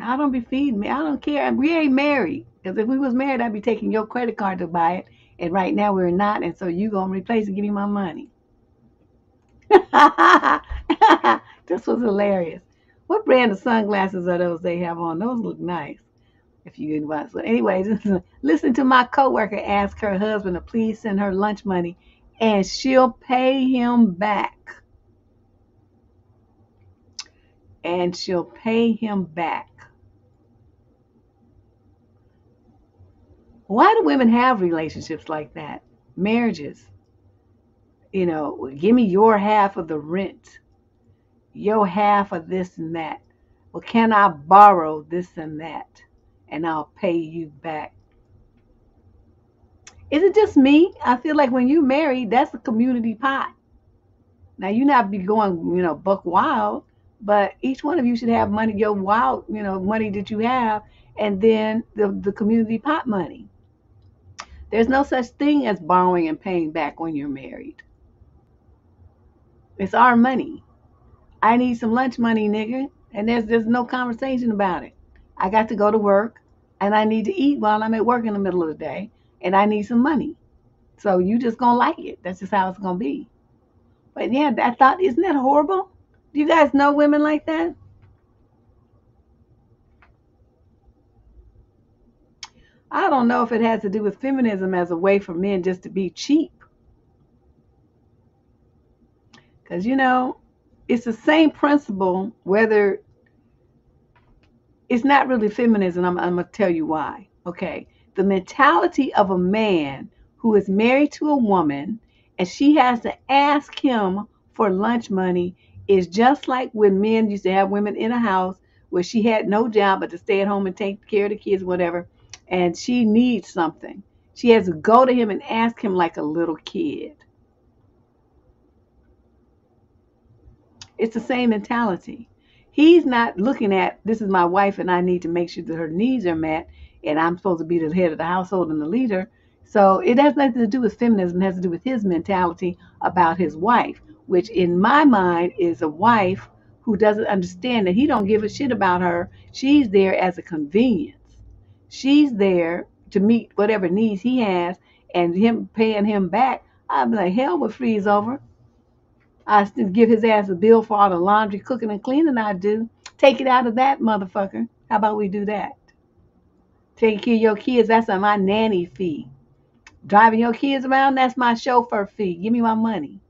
[SPEAKER 1] I don't be feeding me. I don't care. We ain't married. Because if we was married, I'd be taking your credit card to buy it. And right now we're not. And so you gonna replace it, give me my money. This was hilarious. What brand of sunglasses are those they have on? Those look nice. If you invite. So anyways, listen to my coworker ask her husband to please send her lunch money, and she'll pay him back. And she'll pay him back. Why do women have relationships like that? Marriages. Give me your half of the rent, your half of this and that. Well, can I borrow this and that? And I'll pay you back. Is it just me? I feel like when you marry, that's a community pot. Now you not be going, buck wild, but each one of you should have money, your wild, money that you have, and then the community pot money. There's no such thing as borrowing and paying back when you're married. It's our money. I need some lunch money, nigga, and there's no conversation about it. I got to go to work, and I need to eat while I'm at work in the middle of the day, and I need some money. So you just gonna like it. That's just how it's gonna be. But yeah, I thought, isn't that horrible? Do you guys know women like that? I don't know if it has to do with feminism as a way for men just to be cheap. Because, it's the same principle, whether it's not really feminism. I'm going to tell you why. Okay. The mentality of a man who is married to a woman and she has to ask him for lunch money is just like when men used to have women in a house where she had no job but to stay at home and take care of the kids, whatever, and she needs something. She has to go to him and ask him like a little kid. It's the same mentality. He's not looking at, this is my wife and I need to make sure that her needs are met, and I'm supposed to be the head of the household and the leader. So it has nothing to do with feminism. It has to do with his mentality about his wife, which in my mind is a wife who doesn't understand that he don't give a shit about her. She's there as a convenience. She's there to meet whatever needs he has, and him paying him back, I'd be like, hell would freeze over. I still give his ass a bill for all the laundry, cooking, and cleaning I do. Take it out of that motherfucker. How about we do that? Taking care of your kids, that's my nanny fee. Driving your kids around, that's my chauffeur fee. Give me my money.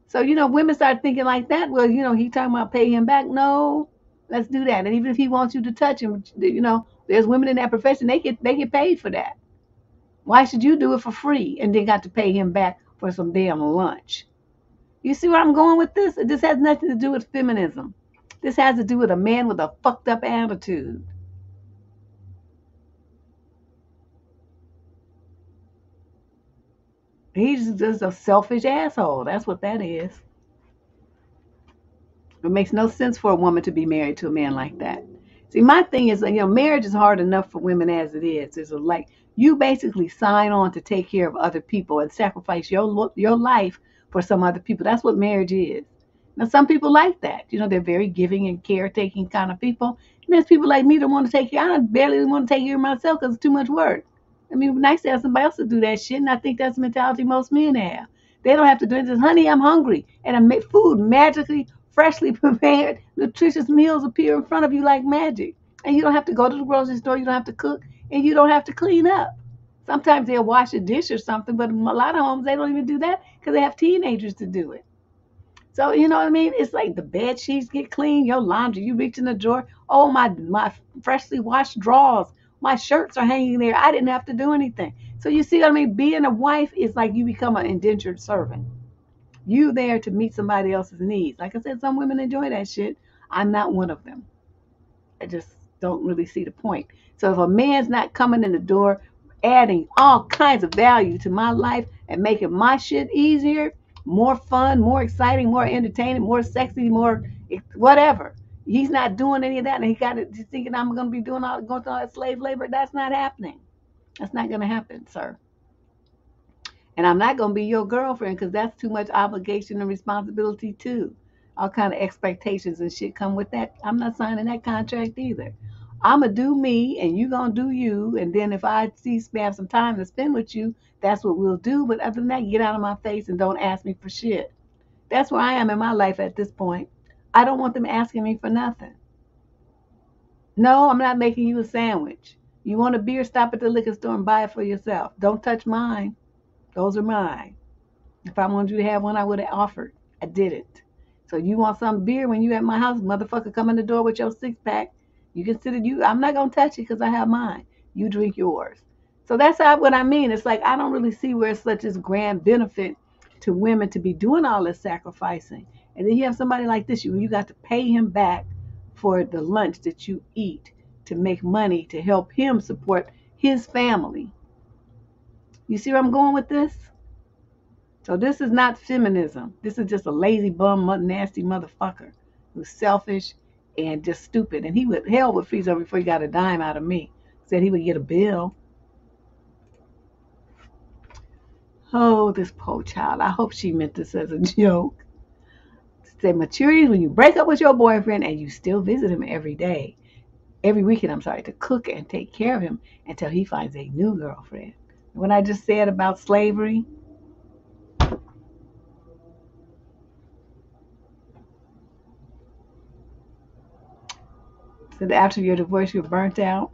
[SPEAKER 1] So, women start thinking like that. Well, he talking about pay him back. No, let's do that. And even if he wants you to touch him, there's women in that profession, they get paid for that. Why should you do it for free and then got to pay him back for some damn lunch? You see where I'm going with this? This has nothing to do with feminism. This has to do with a man with a fucked up attitude. He's just a selfish asshole. That's what that is. It makes no sense for a woman to be married to a man like that. See, my thing is, marriage is hard enough for women as it is. It's like you basically sign on to take care of other people and sacrifice your life for some other people. That's what marriage is. Now, some people like that. They're very giving and caretaking kind of people. And there's people like me that want to take care. I barely want to take care of myself because it's too much work. I mean, it's nice to have somebody else to do that shit, and I think that's the mentality most men have. They don't have to do it. Just, honey, I'm hungry, and I make food magically, freshly prepared, nutritious meals appear in front of you like magic, and you don't have to go to the grocery store. You don't have to cook, and you don't have to clean up. Sometimes they'll wash a dish or something, but in a lot of homes they don't even do that because they have teenagers to do it. So you know what I mean? It's like the bed sheets get clean, your laundry, you reach in the drawer. Oh my freshly washed drawers, my shirts are hanging there. I didn't have to do anything. So you see what I mean? Being a wife is like you become an indentured servant. You there to meet somebody else's needs. Like I said, some women enjoy that shit. I'm not one of them. I just don't really see the point. So if a man's not coming in the door, adding all kinds of value to my life and making my shit easier, more fun, more exciting, more entertaining, more sexy, more whatever. He's not doing any of that, and he got it. He's thinking I'm going to be going through all that slave labor. That's not happening. That's not going to happen, sir. And I'm not going to be your girlfriend because that's too much obligation and responsibility too. All kind of expectations and shit come with that. I'm not signing that contract either. I'ma do me and you gonna do you. And then if I have some time to spend with you, that's what we'll do. But other than that, get out of my face and don't ask me for shit. That's where I am in my life at this point. I don't want them asking me for nothing. No, I'm not making you a sandwich. You want a beer, stop at the liquor store and buy it for yourself. Don't touch mine. Those are mine. If I wanted you to have one, I would have offered. I didn't. So you want some beer when you at my house, motherfucker, come in the door with your 6-pack. You consider you. I'm not gonna touch it because I have mine. You drink yours. So that's what I mean. It's like I don't really see where it's such a grand benefit to women to be doing all this sacrificing. And then you have somebody like this, you got to pay him back for the lunch that you eat to make money to help him support his family. You see where I'm going with this? So this is not feminism. This is just a lazy bum, nasty motherfucker who's selfish and just stupid. And he would hell would freeze over before he got a dime out of me. Said he would get a bill. Oh, this poor child. I hope she meant this as a joke. Say maturity is when you break up with your boyfriend and you still visit him every weekend, to cook and take care of him until he finds a new girlfriend. What I just said about slavery, so that after your divorce you're burnt out.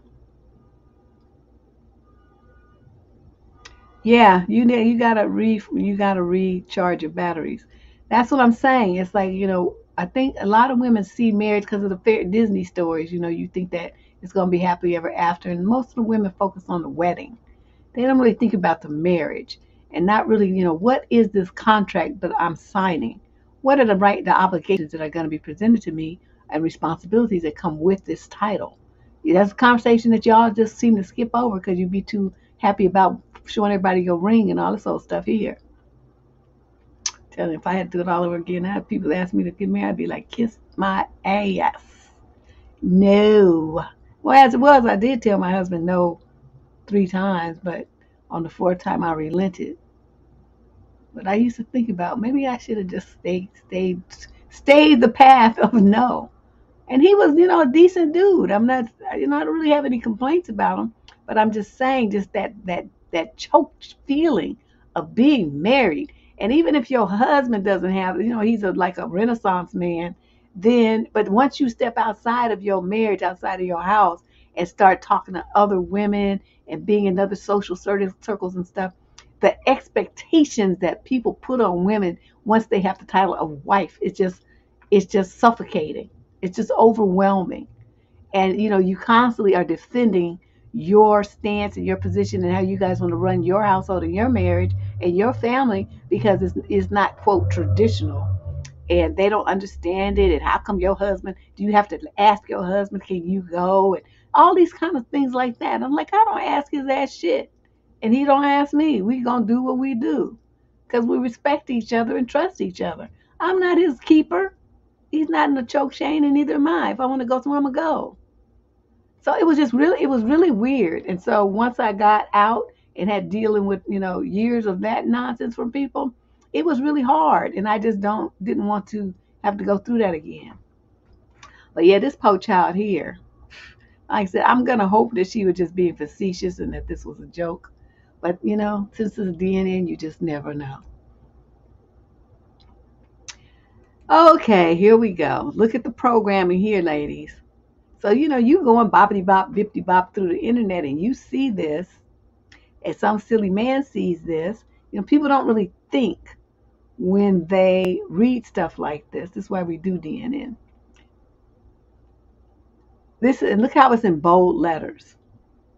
[SPEAKER 1] Yeah, you gotta recharge your batteries. That's what I'm saying. It's like, I think a lot of women see marriage because of the fair Disney stories. You think that it's gonna be happily ever after, and most of the women focus on the wedding. They don't really think about the marriage and not really, what is this contract that I'm signing? What are the obligations that are going to be presented to me and responsibilities that come with this title? That's a conversation that y'all just seem to skip over because you be too happy about showing everybody your ring and all this old stuff here. Tell you, if I had to do it all over again, I had people ask me to get married, I'd be like, kiss my ass. No. Well, as it was, I did tell my husband no 3 times, but on the 4th time I relented. But I used to think about maybe I should have just stayed the path of no. And he was, a decent dude. I'm not, I don't really have any complaints about him. But I'm just saying, just that choked feeling of being married. And even if your husband doesn't have, he's like a Renaissance man, but once you step outside of your marriage, outside of your house, and start talking to other women and being in other social circles and stuff, the expectations that people put on women once they have the title of wife, it's just suffocating. It's just overwhelming. And you constantly are defending your stance and your position and how you guys want to run your household and your marriage and your family because it's not, quote, traditional. And they don't understand it. And how come your husband, do you have to ask your husband, can you go? And all these kind of things like that. I'm like, I don't ask his ass shit. And he don't ask me. We gonna do what we do. because we respect each other and trust each other. I'm not his keeper. He's not in a choke chain, and neither am I. If I want to go somewhere, I'm gonna go. So it was really weird. And so once I got out and had dealing with, years of that nonsense from people, it was really hard. And I just didn't want to have to go through that again. But yeah, this poor child here, like I said, I'm gonna hope that she was just being facetious and that this was a joke. But since it's DNA, you just never know. Okay, here we go. Look at the programming here, ladies. So, you going boppity bop, bippity bop through the internet and you see this, and some silly man sees this. People don't really think when they read stuff like this. This is why we do DNN. And look how it's in bold letters.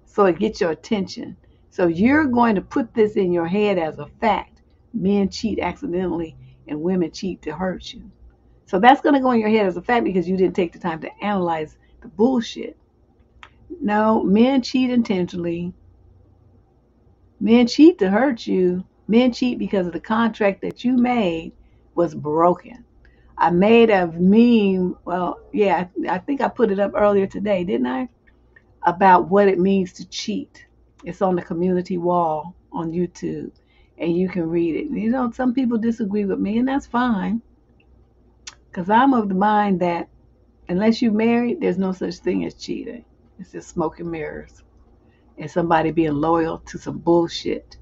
[SPEAKER 1] So it gets your attention. So you're going to put this in your head as a fact. Men cheat accidentally and women cheat to hurt you. So that's going to go in your head as a fact because you didn't take the time to analyze the bullshit. No, men cheat intentionally. Men cheat to hurt you. Men cheat because of the contract that you made was broken. I made a meme. Well, yeah, I think I put it up earlier today, didn't I? About what it means to cheat. It's on the community wall on YouTube, and you can read it. Some people disagree with me, and that's fine. Because I'm of the mind that unless you're married, there's no such thing as cheating. It's just smoke and mirrors. And somebody being loyal to some bullshit.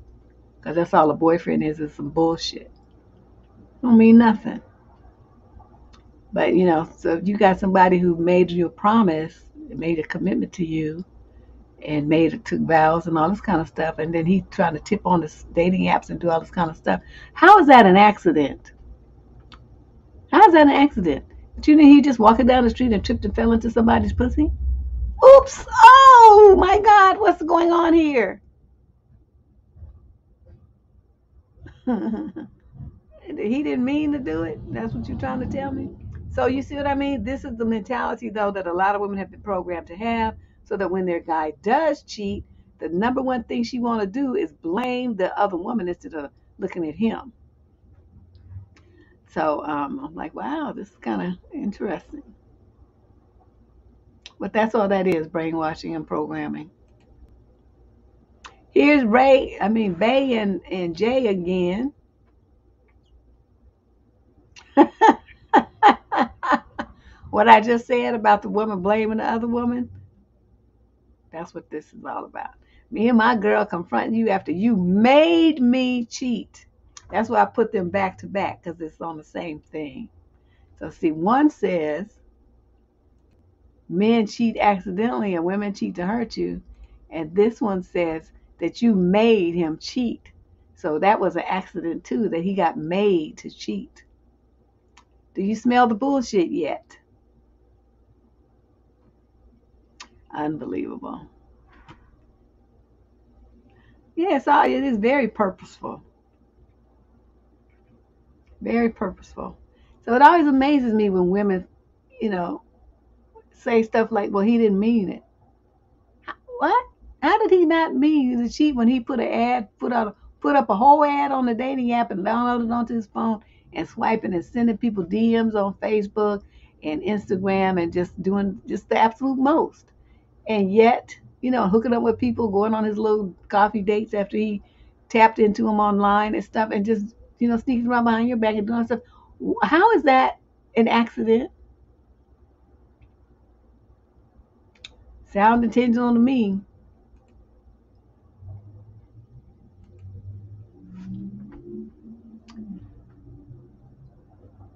[SPEAKER 1] Because that's all a boyfriend is some bullshit. Don't mean nothing. But, so if you got somebody who made you a promise, made a commitment to you, and took vows and all this kind of stuff, and then he trying to tip on the dating apps and do all this kind of stuff, how is that an accident? How is that an accident? But he just walking down the street and tripped and fell into somebody's pussy? Oops! Oh my God! What's going on here? He didn't mean to do it. That's what you're trying to tell me? So you see what I mean? This is the mentality, though, that a lot of women have been programmed to have, so that when their guy does cheat, the number one thing she want to do is blame the other woman instead of looking at him. So I'm like, wow, this is kind of interesting. But that's all that is, brainwashing and programming. Here's Bay and Jay again. What I just said about the woman blaming the other woman, that's what this is all about. Me and my girl confronting you after you made me cheat. That's why I put them back to back, because it's on the same thing. So see, one says men cheat accidentally and women cheat to hurt you. And this one says that you made him cheat. So that was an accident too, that he got made to cheat. Do you smell the bullshit yet? Unbelievable. Yes, it is very purposeful. Very purposeful. So it always amazes me when women, say stuff like, well, he didn't mean it. What? How did he not mean to cheat when he put up a whole ad on the dating app and downloaded it onto his phone and swiping and sending people DMs on Facebook and Instagram and just doing just the absolute most. And yet, hooking up with people, going on his little coffee dates after he tapped into them online and stuff, and just, sneaking around behind your back and doing stuff. How is that an accident? Sound intentional to me.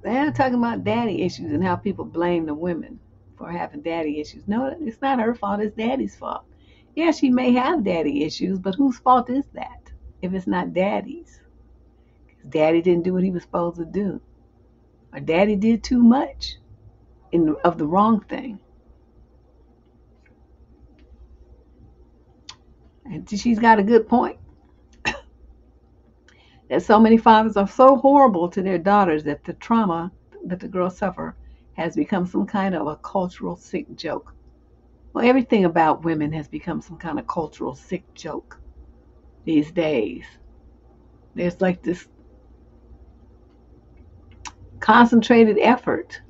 [SPEAKER 1] They're talking about daddy issues and how people blame the women for having daddy issues. No, it's not her fault. It's daddy's fault. Yeah, she may have daddy issues, but whose fault is that if it's not daddy's? Because daddy didn't do what he was supposed to do. Or daddy did too much of the wrong thing. And she's got a good point. That so many fathers are so horrible to their daughters that the trauma that the girls suffer has become some kind of a cultural sick joke. Well, everything about women has become some kind of cultural sick joke these days. There's like this concentrated effort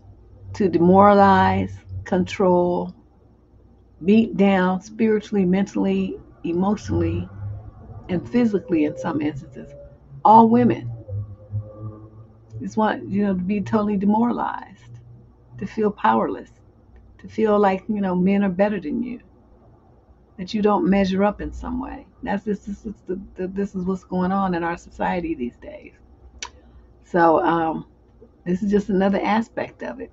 [SPEAKER 1] to demoralize, control, beat down spiritually, mentally, emotionally, and physically in some instances. All women just want, to be totally demoralized, to feel powerless, to feel like, men are better than you, that you don't measure up in some way. This is what's going on in our society these days. So this is just another aspect of it.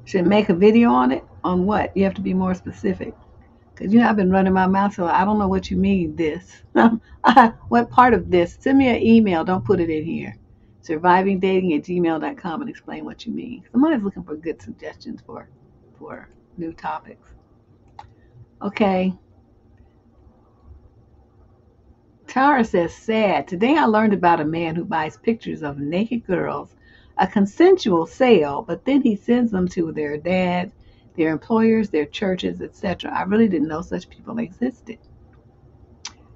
[SPEAKER 1] Should make a video on it? On what? You have to be more specific. Because, I've been running my mouth, so I don't know what you mean, this. What part of this? Send me an email. Don't put it in here. survivingdating@gmail.com and explain what you mean. Somebody's looking for good suggestions for new topics. Okay. Tara says, sad. Today I learned about a man who buys pictures of naked girls, a consensual sale, but then he sends them to their dads, their employers, their churches, etc. I really didn't know such people existed.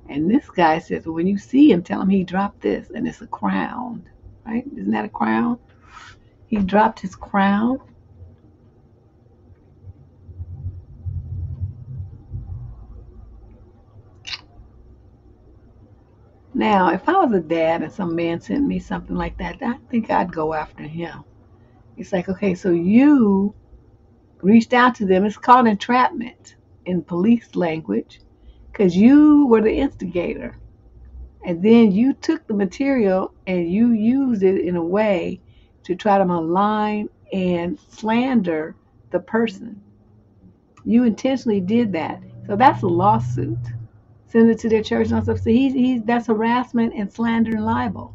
[SPEAKER 1] And this guy says, well, when you see him, tell him he dropped this, and it's a crown, right? Isn't that a crown? He dropped his crown. Now, if I was a dad and some man sent me something like that, I think I'd go after him. It's like, okay, so you reached out to them. It's called entrapment in police language because you were the instigator. And then you took the material and you used it in a way to try to malign and slander the person. You intentionally did that. So that's a lawsuit. Send it to their church and stuff. So that's harassment and slander and libel.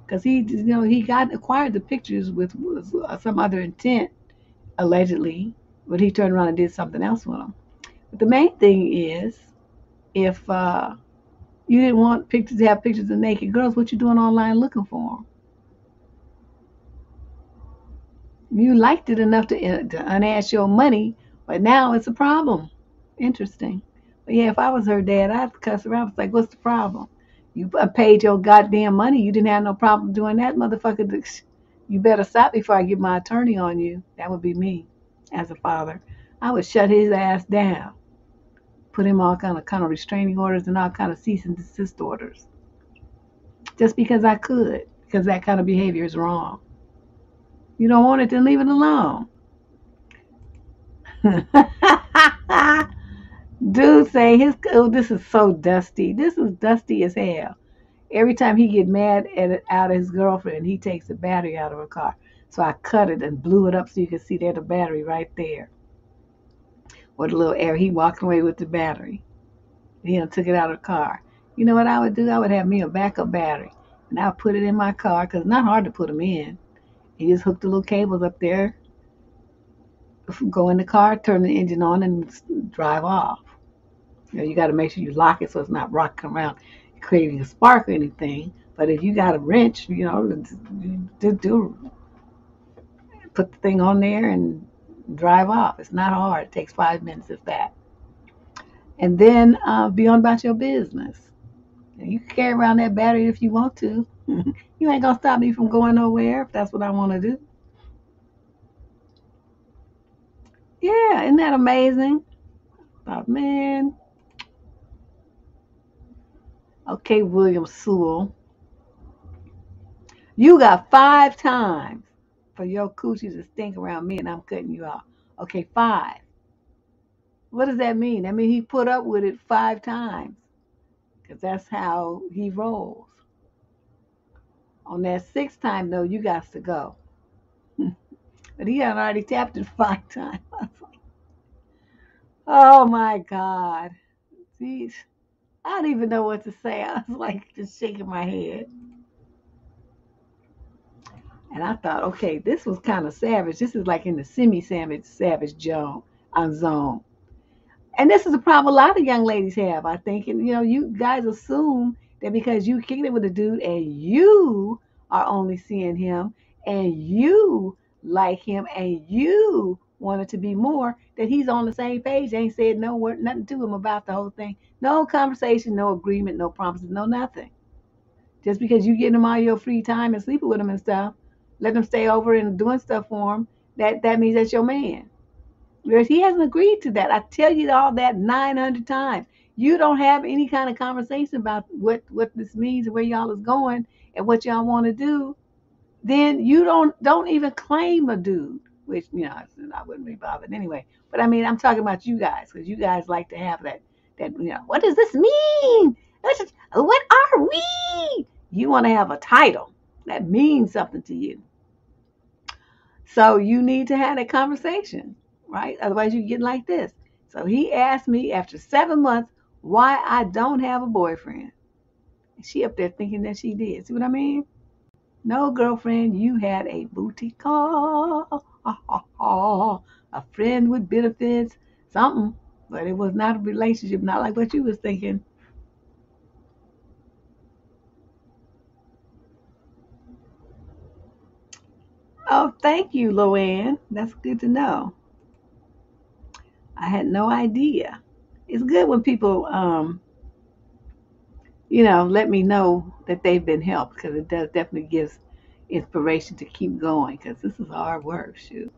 [SPEAKER 1] Because he acquired the pictures with some other intent, allegedly, but he turned around and did something else with them. But the main thing is, if you didn't want to have pictures of naked girls, what you doing online looking for them? You liked it enough to unask your money, but now it's a problem. Interesting. But yeah, if I was her dad, I'd cuss her out. I was like, what's the problem? You paid your goddamn money. You didn't have no problem doing that, motherfucker. You better stop before I get my attorney on you. That would be me as a father. I would shut his ass down. Put him all kind of restraining orders and all kind of cease and desist orders. Just because I could. Because that kind of behavior is wrong. You don't want it, then leave it alone. Dude say this is so dusty. This is dusty as hell. Every time he get mad out of his girlfriend, he takes the battery out of her car. So I cut it and blew it up so you can see there's the battery right there. With a little air, he walked away with the battery. He took it out of the car. You know what I would do? I would have me a backup battery. And I would put it in my car, because it's not hard to put them in. You just hook the little cables up there, go in the car, turn the engine on, and drive off. You got to make sure you lock it so it's not rocking around, creating a spark or anything. But if you got a wrench, put the thing on there and drive off. It's not hard. It takes 5 minutes, if that. And then be on about your business. And you can carry around that battery if you want to. You ain't going to stop me from going nowhere if that's what I want to do. Yeah, isn't that amazing? Oh, man. Okay, William Sewell. You got 5 times for your coochie to stink around me and I'm cutting you off. Okay, 5. What does that mean? That means he put up with it 5 times. Because that's how he rolls. On that 6th time, though, you got to go. But he had already tapped it 5 times. Oh, my God. Jeez. I don't even know what to say. I was like just shaking my head. And I thought, okay, this was kind of savage. This is like in the semi-savage zone. And this is a problem a lot of young ladies have, I think. And, you guys assume that because you kicked it with a dude and you are only seeing him and you like him and you wanted to be more, that he's on the same page, ain't said no word, nothing to him about the whole thing. No conversation, no agreement, no promises, no nothing. Just because you getting him all your free time and sleeping with him and stuff, let him stay over and doing stuff for him, that means that's your man. Whereas he hasn't agreed to that. I tell you all that 900 times. You don't have any kind of conversation about what this means and where y'all is going and what y'all want to do, then you don't even claim a dude. Which I wouldn't be bothered anyway. But I mean, I'm talking about you guys because you guys like to have that. What does this mean? What are we? You want to have a title that means something to you. So you need to have that conversation, right? Otherwise you get like this. So he asked me after 7 months why I don't have a boyfriend. She up there thinking that she did. See what I mean? No, girlfriend, you had a booty call, a friend with benefits, something. But it was not a relationship, not like what you was thinking. Oh, thank you, Loanne. That's good to know. I had no idea. It's good when people, let me know that they've been helped because it does definitely gives inspiration to keep going because this is hard work. Shoot.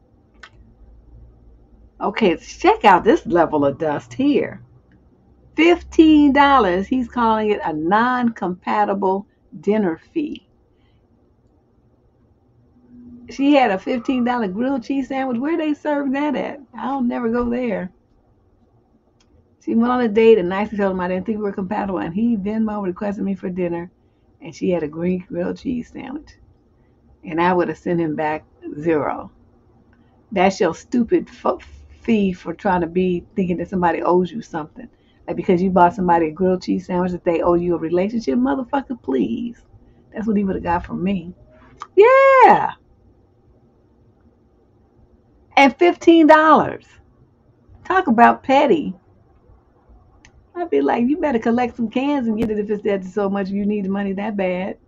[SPEAKER 1] Okay, let's check out this level of dust here. $15. He's calling it a non-compatible dinner fee. She had a $15 grilled cheese sandwich. Where they serve that at? I'll never go there. She went on a date and nicely told him I didn't think we were compatible, and he Venmo requested me for dinner, and she had a green grilled cheese sandwich. And I would have sent him back zero. That's your stupid fee for trying to be thinking that somebody owes you something. Like because you bought somebody a grilled cheese sandwich that they owe you a relationship, motherfucker, please. That's what he would have got from me. Yeah. And $15. Talk about petty. I'd be like, you better collect some cans and get it if it's that so much you need the money that bad.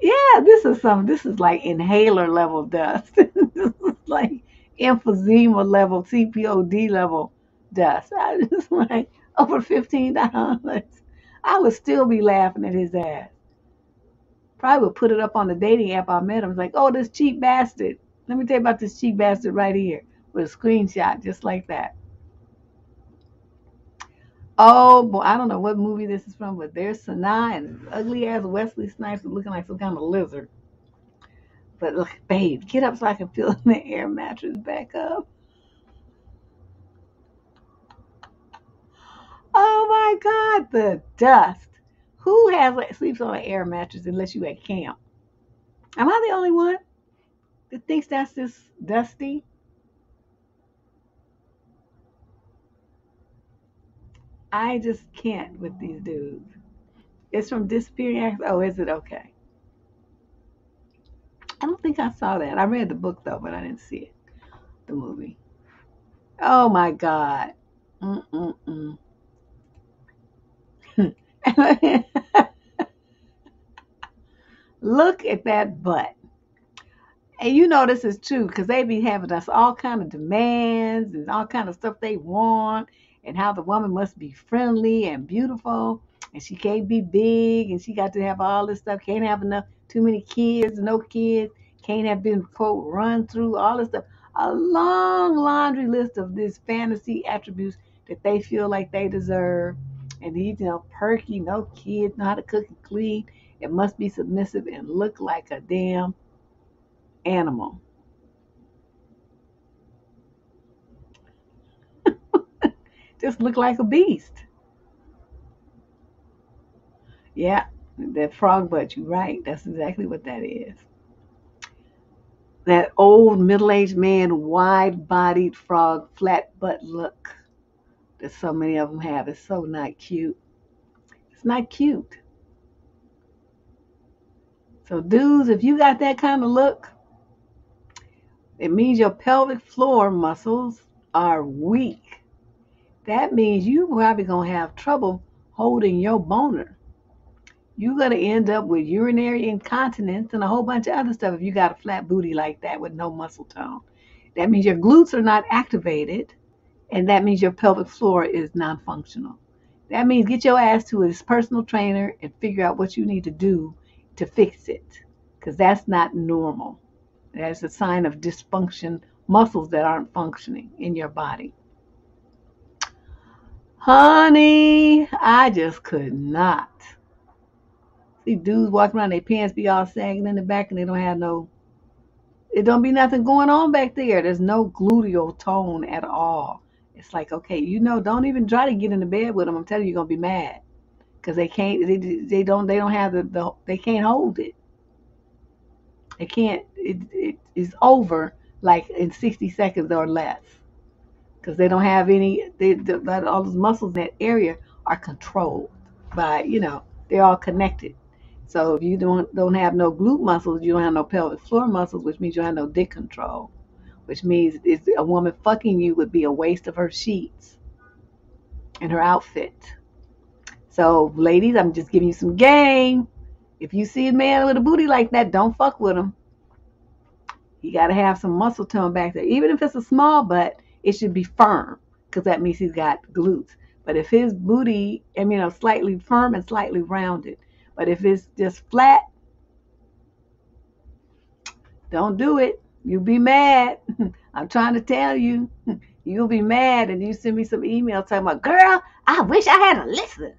[SPEAKER 1] Yeah, this is like inhaler level dust. This is like emphysema level, CPOD level dust. I just like over $15. I would still be laughing at his ass. Probably would put it up on the dating app I met him. It's like, oh, this cheap bastard. Let me tell you about this cheap bastard right here with a screenshot just like that. Oh boy, I don't know what movie this is from, but there's Sanaa and this ugly ass Wesley Snipes looking like some kind of lizard. But look, babe, get up so I can feel the air mattress back up. Oh my God, the dust. Who sleeps on an air mattress unless you at camp? Am I the only one that thinks that's just dusty? I just can't with these dudes. It's from Disappearing Acts. Oh, is it okay? I don't think I saw that. I read the book though, but I didn't see it. The movie. Oh my God. Mm-mm-mm. Look at that butt. And you know this is true because they be having us all kind of demands and all kind of stuff they want and how the woman must be friendly and beautiful and she can't be big and she got to have all this stuff, can't have enough too many kids, no kids, can't have been quote run through all this stuff. A long laundry list of these fantasy attributes that they feel like they deserve. And these, perky, no kids, know how to cook and clean. It must be submissive and look like a damn animal. Just look like a beast. Yeah, that frog butt, you right. That's exactly what that is. That old middle-aged man, wide-bodied frog, flat butt look that so many of them have is so not cute. It's not cute. So dudes, if you got that kind of look, it means your pelvic floor muscles are weak. That means you probably gonna have trouble holding your boner. You're gonna end up with urinary incontinence and a whole bunch of other stuff if you got a flat booty like that with no muscle tone. That means your glutes are not activated, and that means your pelvic floor is non-functional. That means get your ass to his personal trainer and figure out what you need to do to fix it, because that's not normal. That's a sign of dysfunction, muscles that aren't functioning in your body. Honey, I just could not. See dudes walking around, their pants be all sagging in the back and they don't have no, it don't be nothing going on back there. There's no gluteal tone at all. It's like, okay, don't even try to get into bed with them. I'm telling you, you're gonna be mad because they can't. They don't have they can't hold it. They can't. It is over like in 60 seconds or less because they don't have any. All those muscles in that area are controlled by they're all connected. So if you don't have no glute muscles, you don't have no pelvic floor muscles, which means you don't have no dick control. Which means a woman fucking you would be a waste of her sheets and her outfit. So, ladies, I'm just giving you some game. If you see a man with a booty like that, don't fuck with him. You got to have some muscle tone back there. Even if it's a small butt, it should be firm because that means he's got glutes. But if his booty, slightly firm and slightly rounded. But if it's just flat, don't do it. You'll be mad. I'm trying to tell you. You'll be mad and you send me some email talking about, girl, I wish I had a listener.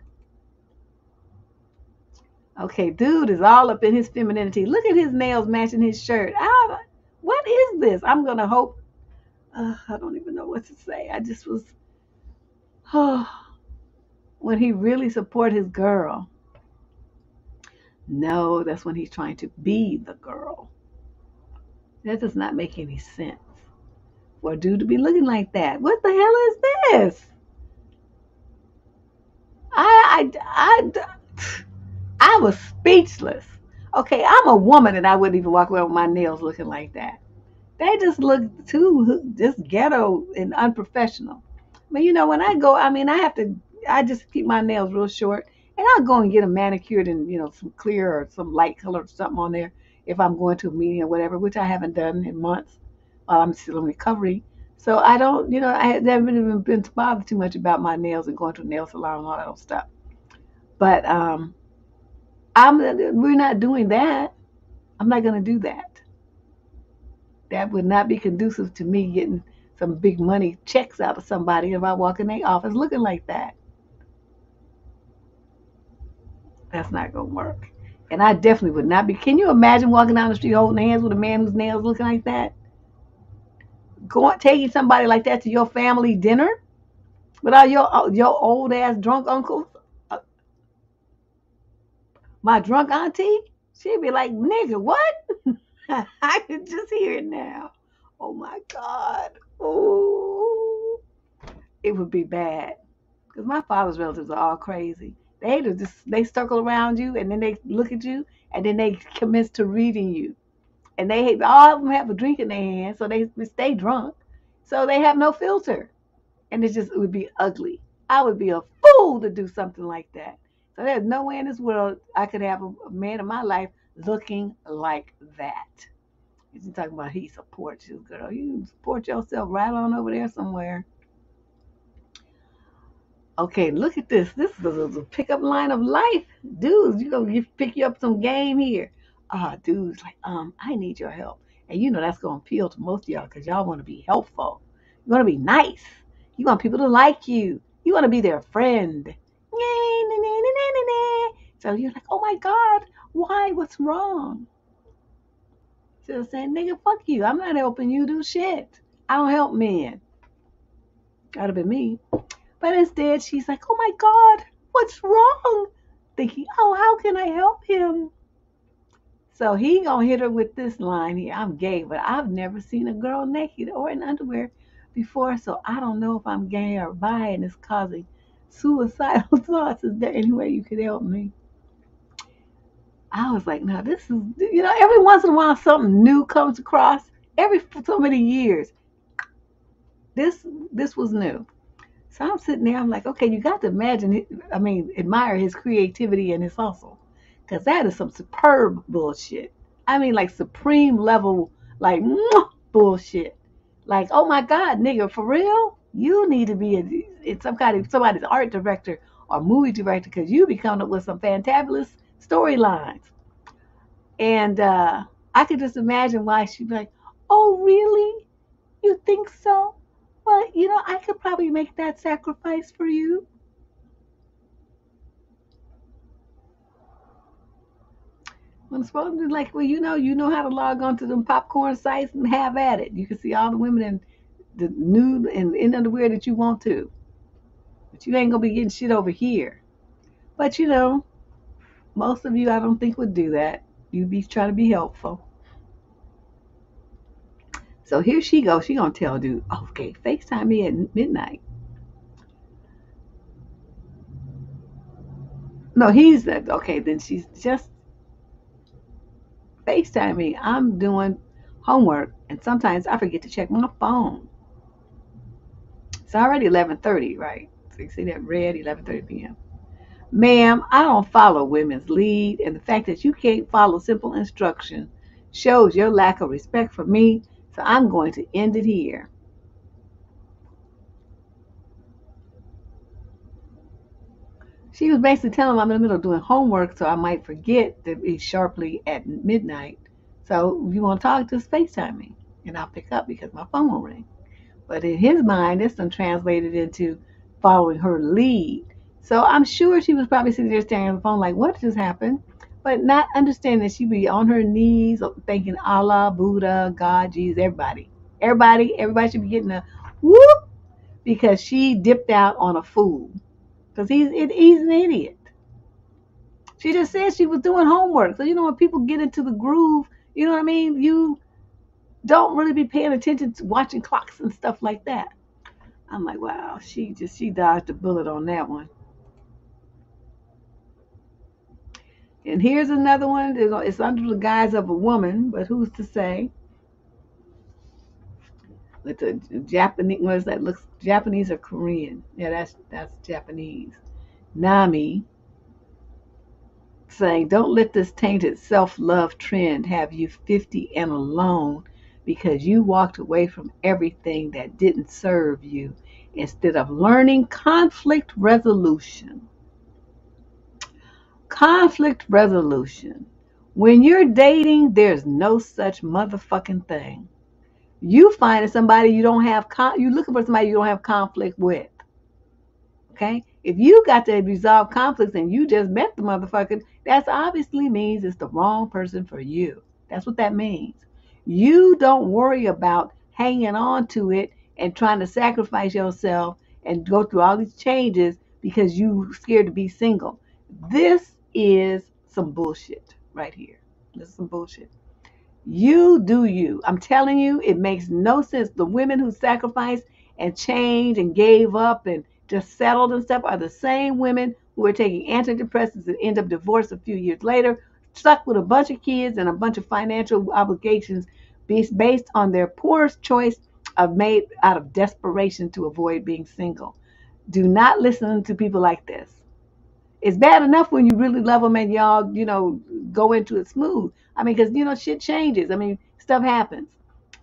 [SPEAKER 1] Okay, dude is all up in his femininity. Look at his nails matching his shirt. What is this? I'm going to hope. I don't even know what to say. I just was, when he really support his girl. No, that's when he's trying to be the girl. That does not make any sense for a dude to be looking like that. What the hell is this? I was speechless. Okay, I'm a woman and I wouldn't even walk around with my nails looking like that. They just look too just ghetto and unprofessional. But when I go, I just keep my nails real short and I'll go and get them manicured and, some clear or some light color or something on there if I'm going to a meeting or whatever, which I haven't done in months while I'm still in recovery. So I don't, I haven't even been bothered too much about my nails and going to a nail salon and all that old stuff. But we're not doing that. I'm not going to do that. That would not be conducive to me getting some big money checks out of somebody if I walk in their office looking like that. That's not going to work. And I definitely would not be. Can you imagine walking down the street holding hands with a man whose nails looking like that? Taking somebody like that to your family dinner with all your old ass drunk uncles? My drunk auntie? She'd be like, nigga, what? I can just hear it now. Oh my God. Oh, it would be bad. Because my father's relatives are all crazy. They circle around you and then they look at you and then they commence to reading you. And all of them have a drink in their hand, so they stay drunk. So they have no filter. And it would be ugly. I would be a fool to do something like that. So there's no way in this world I could have a man in my life looking like that. You're talking about he supports you, girl. You support yourself right on over there somewhere. Okay, look at this. This is a pickup line of life. Dudes, pick you up some game here. Dudes, like, I need your help. And that's going to appeal to most of y'all because y'all want to be helpful. You want to be nice. You want people to like you. You want to be their friend. So you're like, oh my God, why? What's wrong? So saying, nigga, fuck you. I'm not helping you do shit. I don't help men. That'd have been me. But instead, she's like, oh my God, what's wrong? Thinking, oh, how can I help him? So he gonna hit her with this line here. I'm gay, but I've never seen a girl naked or in underwear before, so I don't know if I'm gay or bi and it's causing suicidal thoughts. Is there any way you could help me? I was like, no, this is, every once in a while something new comes across. Every so many years. This was new. So I'm sitting there, I'm like, okay, you got to admire his creativity and his hustle. Because that is some superb bullshit. Like supreme level, like bullshit. Like, oh my God, nigga, for real? You need to be in some kind of somebody's art director or movie director because you be coming up with some fantabulous storylines. And I could just imagine why she'd be like, oh, really? You think so? Well, I could probably make that sacrifice for you. When it's supposed to be like, well, you know how to log on to them popcorn sites and have at it. You can see all the women in the nude and in underwear that you want to. But you ain't gonna be getting shit over here. But most of you I don't think would do that. You'd be trying to be helpful. So here she goes. She gonna tell dude, okay, FaceTime me at midnight. No, he's that okay, then she's just FaceTime me. I'm doing homework and sometimes I forget to check my phone. It's already 11:30, right? So you see that red 11:30 p.m. Ma'am, I don't follow women's lead, and the fact that you can't follow simple instructions shows your lack of respect for me, so I'm going to end it here. She was basically telling him I'm in the middle of doing homework, so I might forget to be sharply at midnight. So if you want to talk, just FaceTime me, and I'll pick up because my phone will ring. But in his mind, this done translated into following her lead. So I'm sure she was probably sitting there staring at the phone like, what just happened? But not understanding that she'd be on her knees thanking Allah, Buddha, God, Jesus, everybody. Everybody should be getting a whoop because she dipped out on a fool. Because he's an idiot. She just said she was doing homework. So, when people get into the groove, you know what I mean? You don't really be paying attention to watching clocks and stuff like that. I'm like, wow, she dodged a bullet on that one. And here's another one. It's under the guise of a woman, but who's to say? It's a Japanese. What is that? Looks Japanese or Korean? Yeah, that's Japanese. Nami saying, "Don't let this tainted self-love trend have you 50 and alone because you walked away from everything that didn't serve you instead of learning conflict resolution." Conflict resolution. When you're dating, there's no such motherfucking thing. You finding somebody you looking for somebody you don't have conflict with. Okay? If you got to resolve conflicts and you just met the motherfucker, that obviously means it's the wrong person for you. That's what that means. You don't worry about hanging on to it and trying to sacrifice yourself and go through all these changes because you scared to be single. This is some bullshit right here. This is some bullshit. You do you. I'm telling you, it makes no sense. The women who sacrificed and changed and gave up and just settled and stuff are the same women who are taking antidepressants and end up divorced a few years later, stuck with a bunch of kids and a bunch of financial obligations based on their poor choice of made out of desperation to avoid being single. Do not listen to people like this. It's bad enough when you really love them and y'all, go into it smooth. I mean, because, shit changes. I mean, stuff happens.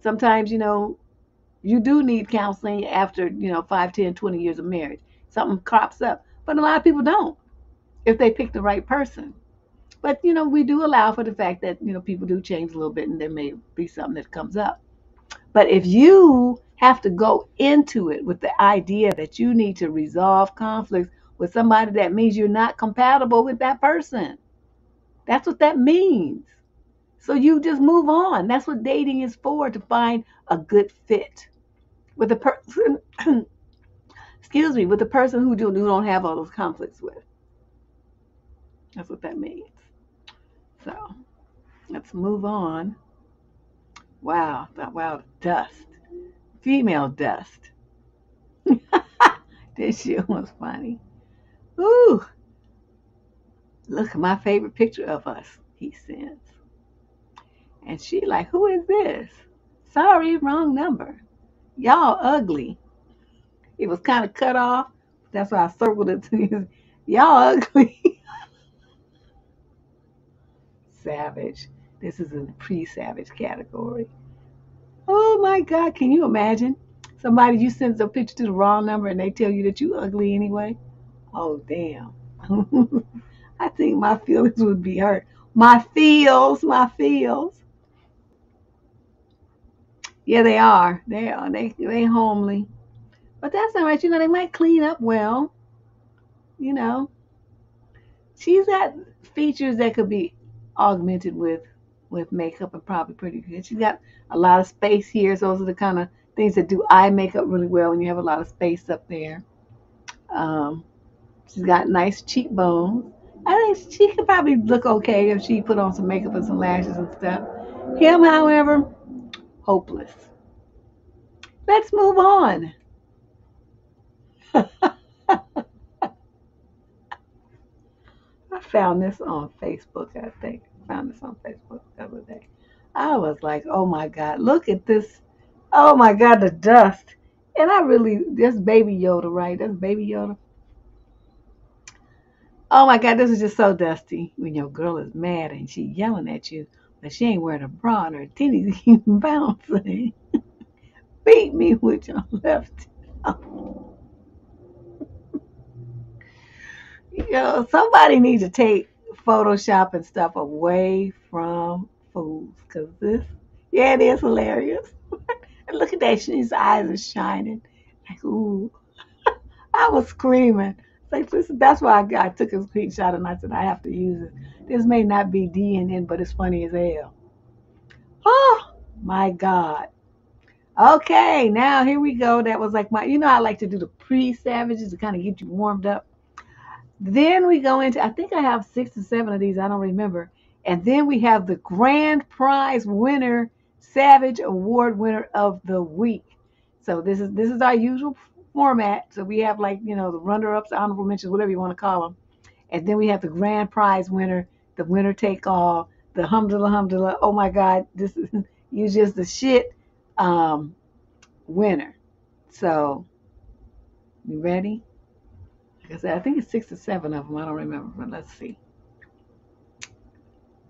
[SPEAKER 1] Sometimes, you do need counseling after, 5, 10, 20 years of marriage. Something crops up. But a lot of people don't if they pick the right person. But, we do allow for the fact that, people do change a little bit and there may be something that comes up. But if you have to go into it with the idea that you need to resolve conflicts with somebody, that means you're not compatible with that person. That's what that means. So you just move on. That's what dating is for, to find a good fit with a person, excuse me, with the person who don't have all those conflicts with. That's what that means. So let's move on. Wow, dust. Female dust. This shit was funny. Ooh, look at my favorite picture of us, he sends. And she like, who is this? Sorry, wrong number. Y'all ugly. It was kind of cut off. That's why I circled it to you. Y'all ugly. Savage. This is in the pre-savage category. Oh my God, can you imagine? Somebody you send a picture to the wrong number and they tell you that you ugly anyway? Oh damn. I think my feelings would be hurt. My feels. Yeah, they are. They are. They homely. But that's all right. You know, they might clean up well. You know, she's got features that could be augmented with makeup and probably pretty good. She's got a lot of space here. So those are the kind of things that do eye makeup really well when you have a lot of space up there. Um, she's got nice cheekbones. I think she could probably look okay if she put on some makeup and some lashes and stuff. Him, however, hopeless. Let's move on. I found this on Facebook, I think. I found this on Facebook the other day. I was like, oh my God, look at this. Oh my God, the dust. And I really, that's Baby Yoda, right? That's Baby Yoda. Oh my God, this is just so dusty. When your girl is mad and she yelling at you, but she ain't wearing a bra and her titties keep bouncing. Beat me with your left. Somebody needs to take Photoshop and stuff away from fools, cause this, yeah, it is hilarious. And look at that, his eyes are shining, like ooh. I was screaming. Like that's why I took a screenshot and I said I have to use it. This may not be DNN, but it's funny as hell. Oh my God. Okay, now here we go. That was like I like to do the pre-savages to kind of get you warmed up. Then we go into, I think I have 6 or 7 of these, I don't remember. And then we have the grand prize winner, Savage Award winner of the week. So this is our usual format. So we have the runner-ups, honorable mentions, whatever you want to call them. And then we have the grand prize winner, the winner take all, the humdulillah humdulillah. Oh my God, this is you just the shit winner. So you ready? Like I said, I think it's 6 or 7 of them. I don't remember, but let's see.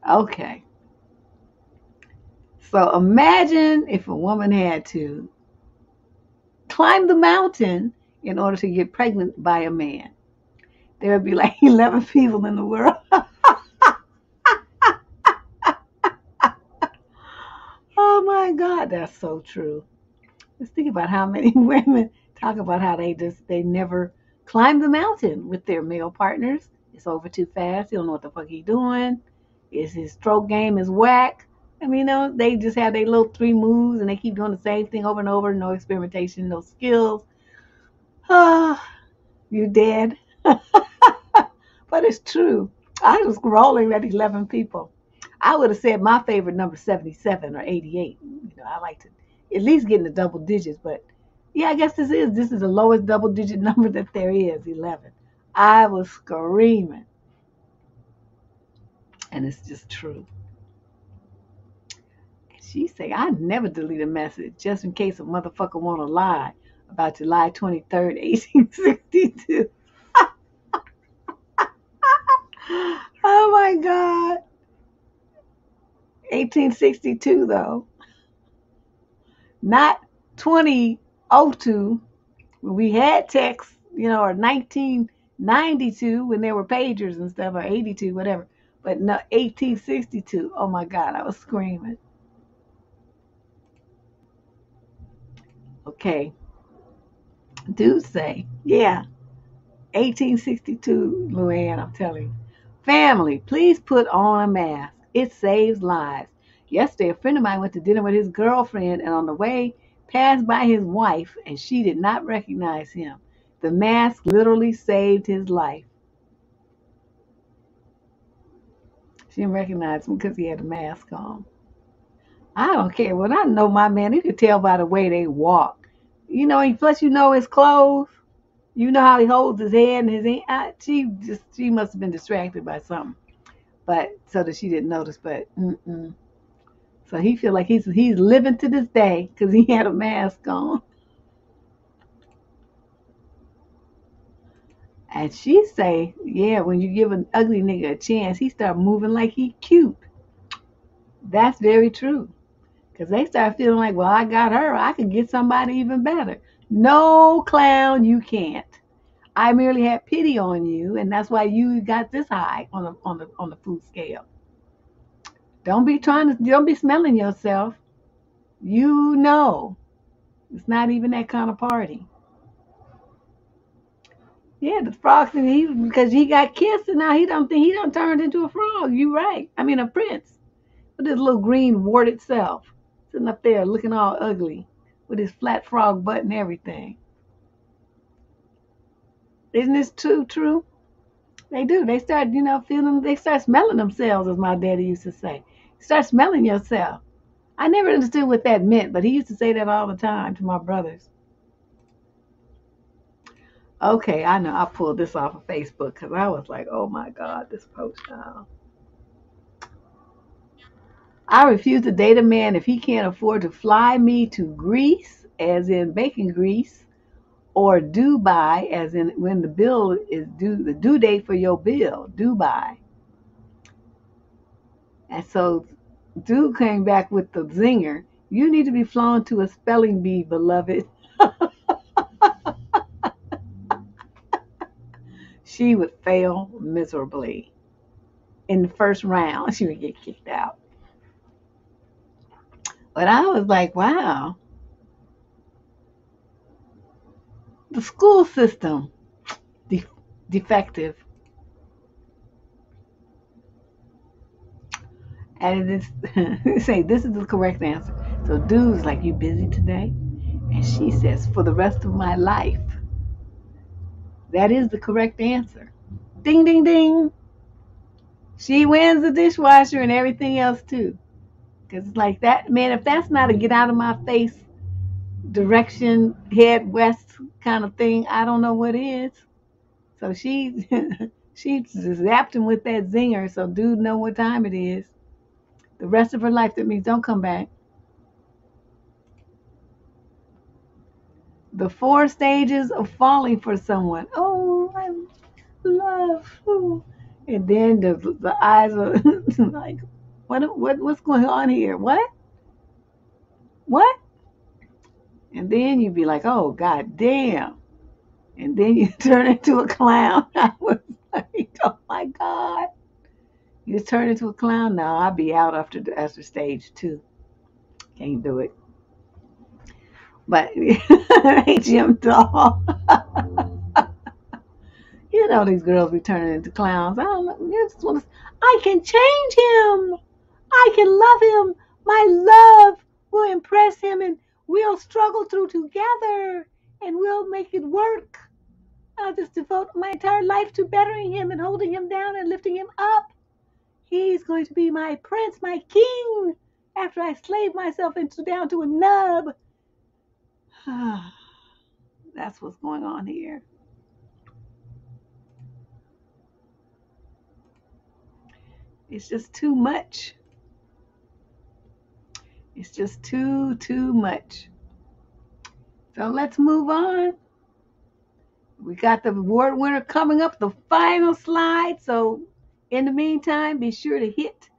[SPEAKER 1] Okay. So imagine if a woman had to climb the mountain in order to get pregnant by a man. There would be like 11 people in the world. Oh my God, that's so true. Just think about how many women talk about how they never climb the mountain with their male partners. It's over too fast. He don't know what the fuck he doing. His stroke game is whack. I mean, they just have their little 3 moves and they keep doing the same thing over and over. No experimentation, no skills. Ah, you dead. But it's true. I was rolling at 11 people. I would have said my favorite number 77 or 88. I like to at least get in the double digits, but yeah, I guess this is the lowest double digit number that there is, 11. I was screaming, and it's just true. She say I never delete a message just in case a motherfucker want to lie about July 23rd, 1862. Oh my God. 1862 though, not 2002 when we had text, or 1992 when there were pagers and stuff, or 82, whatever. But no, 1862. Oh my God, I was screaming. Okay, do say, yeah, 1862, Luann, I'm telling you. Family, please put on a mask. It saves lives. Yesterday, a friend of mine went to dinner with his girlfriend, and on the way, passed by his wife, and she did not recognize him. The mask literally saved his life. She didn't recognize him because he had a mask on. I don't care. When I know my man, you could tell by the way they walk. And plus his clothes. You know how he holds his head and his hand. She must have been distracted by something, but so that she didn't notice. But so he feel like he's living to this day because he had a mask on. And she say, yeah, when you give an ugly nigga a chance, he start moving like he cute. That's very true. Because they start feeling like, well, I got her. I could get somebody even better. No, clown, you can't. I merely had pity on you, and that's why you got this high on the food scale. Don't be smelling yourself. You know, it's not even that kind of party. Yeah, the frog thing, because he got kissed and now he don't turned into a frog. You right. I mean a prince. With his little green warted self. Sitting up there looking all ugly. With his flat frog butt and everything. Isn't this too true? They do. They start, feeling they start smelling themselves, as my daddy used to say. Start smelling yourself. I never understood what that meant, but he used to say that all the time to my brothers. Okay, I know I pulled this off of Facebook because I was like, oh my God, this post now. I refuse to date a man if he can't afford to fly me to Greece, as in bacon grease, or Dubai, as in when the bill is due, the due date for your bill, Dubai. And so dude came back with the zinger. You need to be flown to a spelling bee, beloved. She would fail miserably. In the first round, she would get kicked out. But I was like, wow, the school system, de- defective. And it's say this is the correct answer. So dude's like, you busy today? And she says, for the rest of my life. That is the correct answer. Ding, ding, ding. She wins the dishwasher and everything else too. Because it's like that, man, if that's not a get out of my face direction, head west kind of thing, I don't know what is. So she she zapped him with that zinger so dude know what time it is. The rest of her life, that means don't come back. The four stages of falling for someone. Oh, I love. Ooh. And then the eyes are like, what's going on here? What? And then you'd be like, oh god damn. And then you turn into a clown. I was like, oh my god. You just turn into a clown. Now I'll be out after stage 2. Can't do it. But hey, Jim Doll. You know these girls be turning into clowns. I don't know. I can change him. I can love him. My love will impress him and we'll struggle through together and we'll make it work. I'll just devote my entire life to bettering him and holding him down and lifting him up. He's going to be my prince, my king, after I slave myself down to a nub. That's what's going on here. It's just too much. It's just too much. So let's move on. We got the award winner coming up, the final slide. So in the meantime, be sure to hit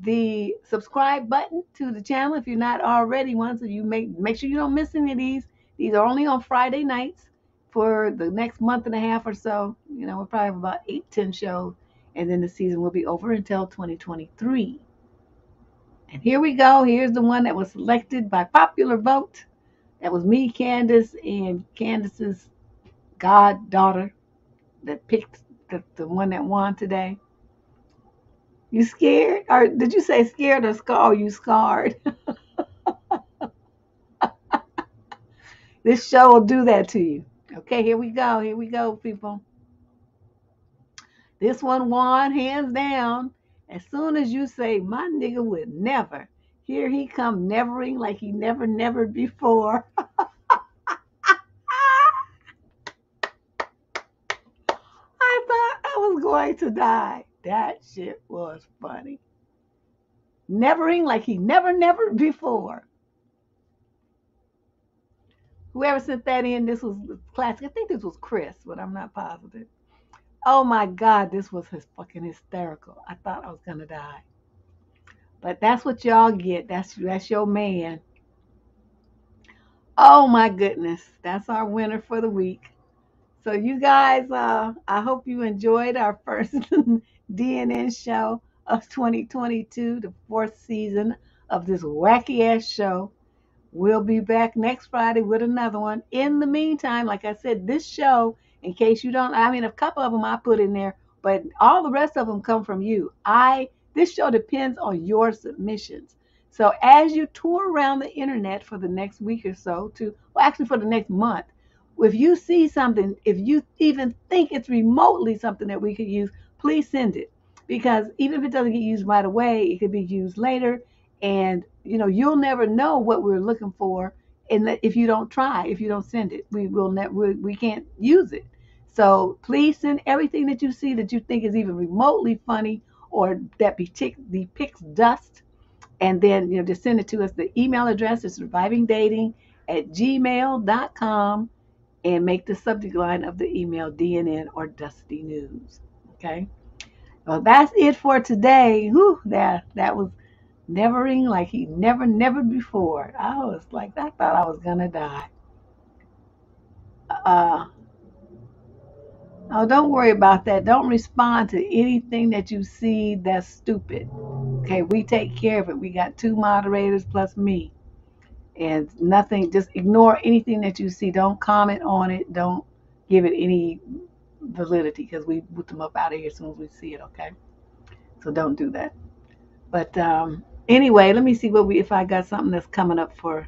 [SPEAKER 1] the subscribe button to the channel if you're not already one, so you make sure you don't miss any of these. These are only on Friday nights for the next month and a half or so. We'll probably have about 8-10 shows, and then the season will be over until 2023. And here we go. Here's the one that was selected by popular vote. That was me, Candace, and Candace's goddaughter that picked the one that won today. You scared? Or did you say scared or scar? Oh, you scarred. This show will do that to you. Okay, here we go. Here we go, people. This one won hands down. As soon as you say, my nigga would never, here he come nevering like he never before. I thought I was going to die. That shit was funny. Nevering like he never before. Whoever sent that in, this was classic. I think this was Chris, but I'm not positive. Oh my God, this was fucking hysterical. I thought I was gonna die. But that's what y'all get. That's your man. Oh my goodness. That's our winner for the week. So you guys, I hope you enjoyed our first DNN show of 2022, the fourth season of this wacky ass show. We'll be back next Friday with another one. In the meantime, like I said, this show, in case you don't, I mean, a couple of them I put in there, but all the rest of them come from you. This show depends on your submissions. So as you tour around the internet for the next week or so, well, actually for the next month, if you see something, if you even think it's remotely something that we could use, please send it. Because even if it doesn't get used right away, it could be used later. And you'll never know what we're looking for, and if you don't try, if you don't send it, we can't use it. So please send everything that you see that you think is even remotely funny or that depicts dust, and then just send it to us. The email address is survivingdating@gmail.com, and make the subject line of the email DNN or Dusty News. Okay. Well, that's it for today. Whew, that was nevering like he never before. I thought I was gonna die. Uh, oh, don't worry about that. Don't respond to anything that you see that's stupid. Okay, we take care of it. We got two moderators plus me, and nothing. Just ignore anything that you see. Don't comment on it. Don't give it any validity because we put them up out of here as soon as we see it. Okay, so don't do that. But anyway, let me see if I got something that's coming up for.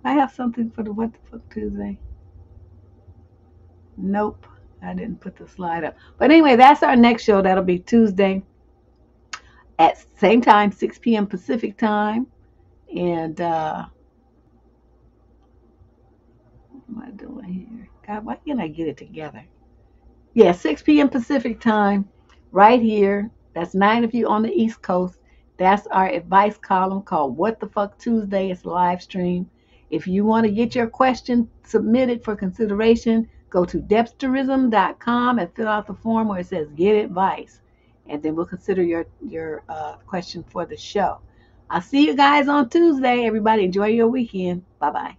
[SPEAKER 1] I have something for the What the Fuck Tuesday. Nope, I didn't put the slide up. But anyway, that's our next show. That'll be Tuesday at same time, 6 p.m. Pacific time. And what am I doing here? God, why can't I get it together? Yeah, 6 p.m. Pacific time, right here. That's 9 of you on the East Coast. That's our advice column called What the Fuck Tuesday. It's live stream. If you want to get your question submitted for consideration, go to debsterism.com and fill out the form where it says Get Advice. And then we'll consider your question for the show. I'll see you guys on Tuesday. Everybody enjoy your weekend. Bye-bye.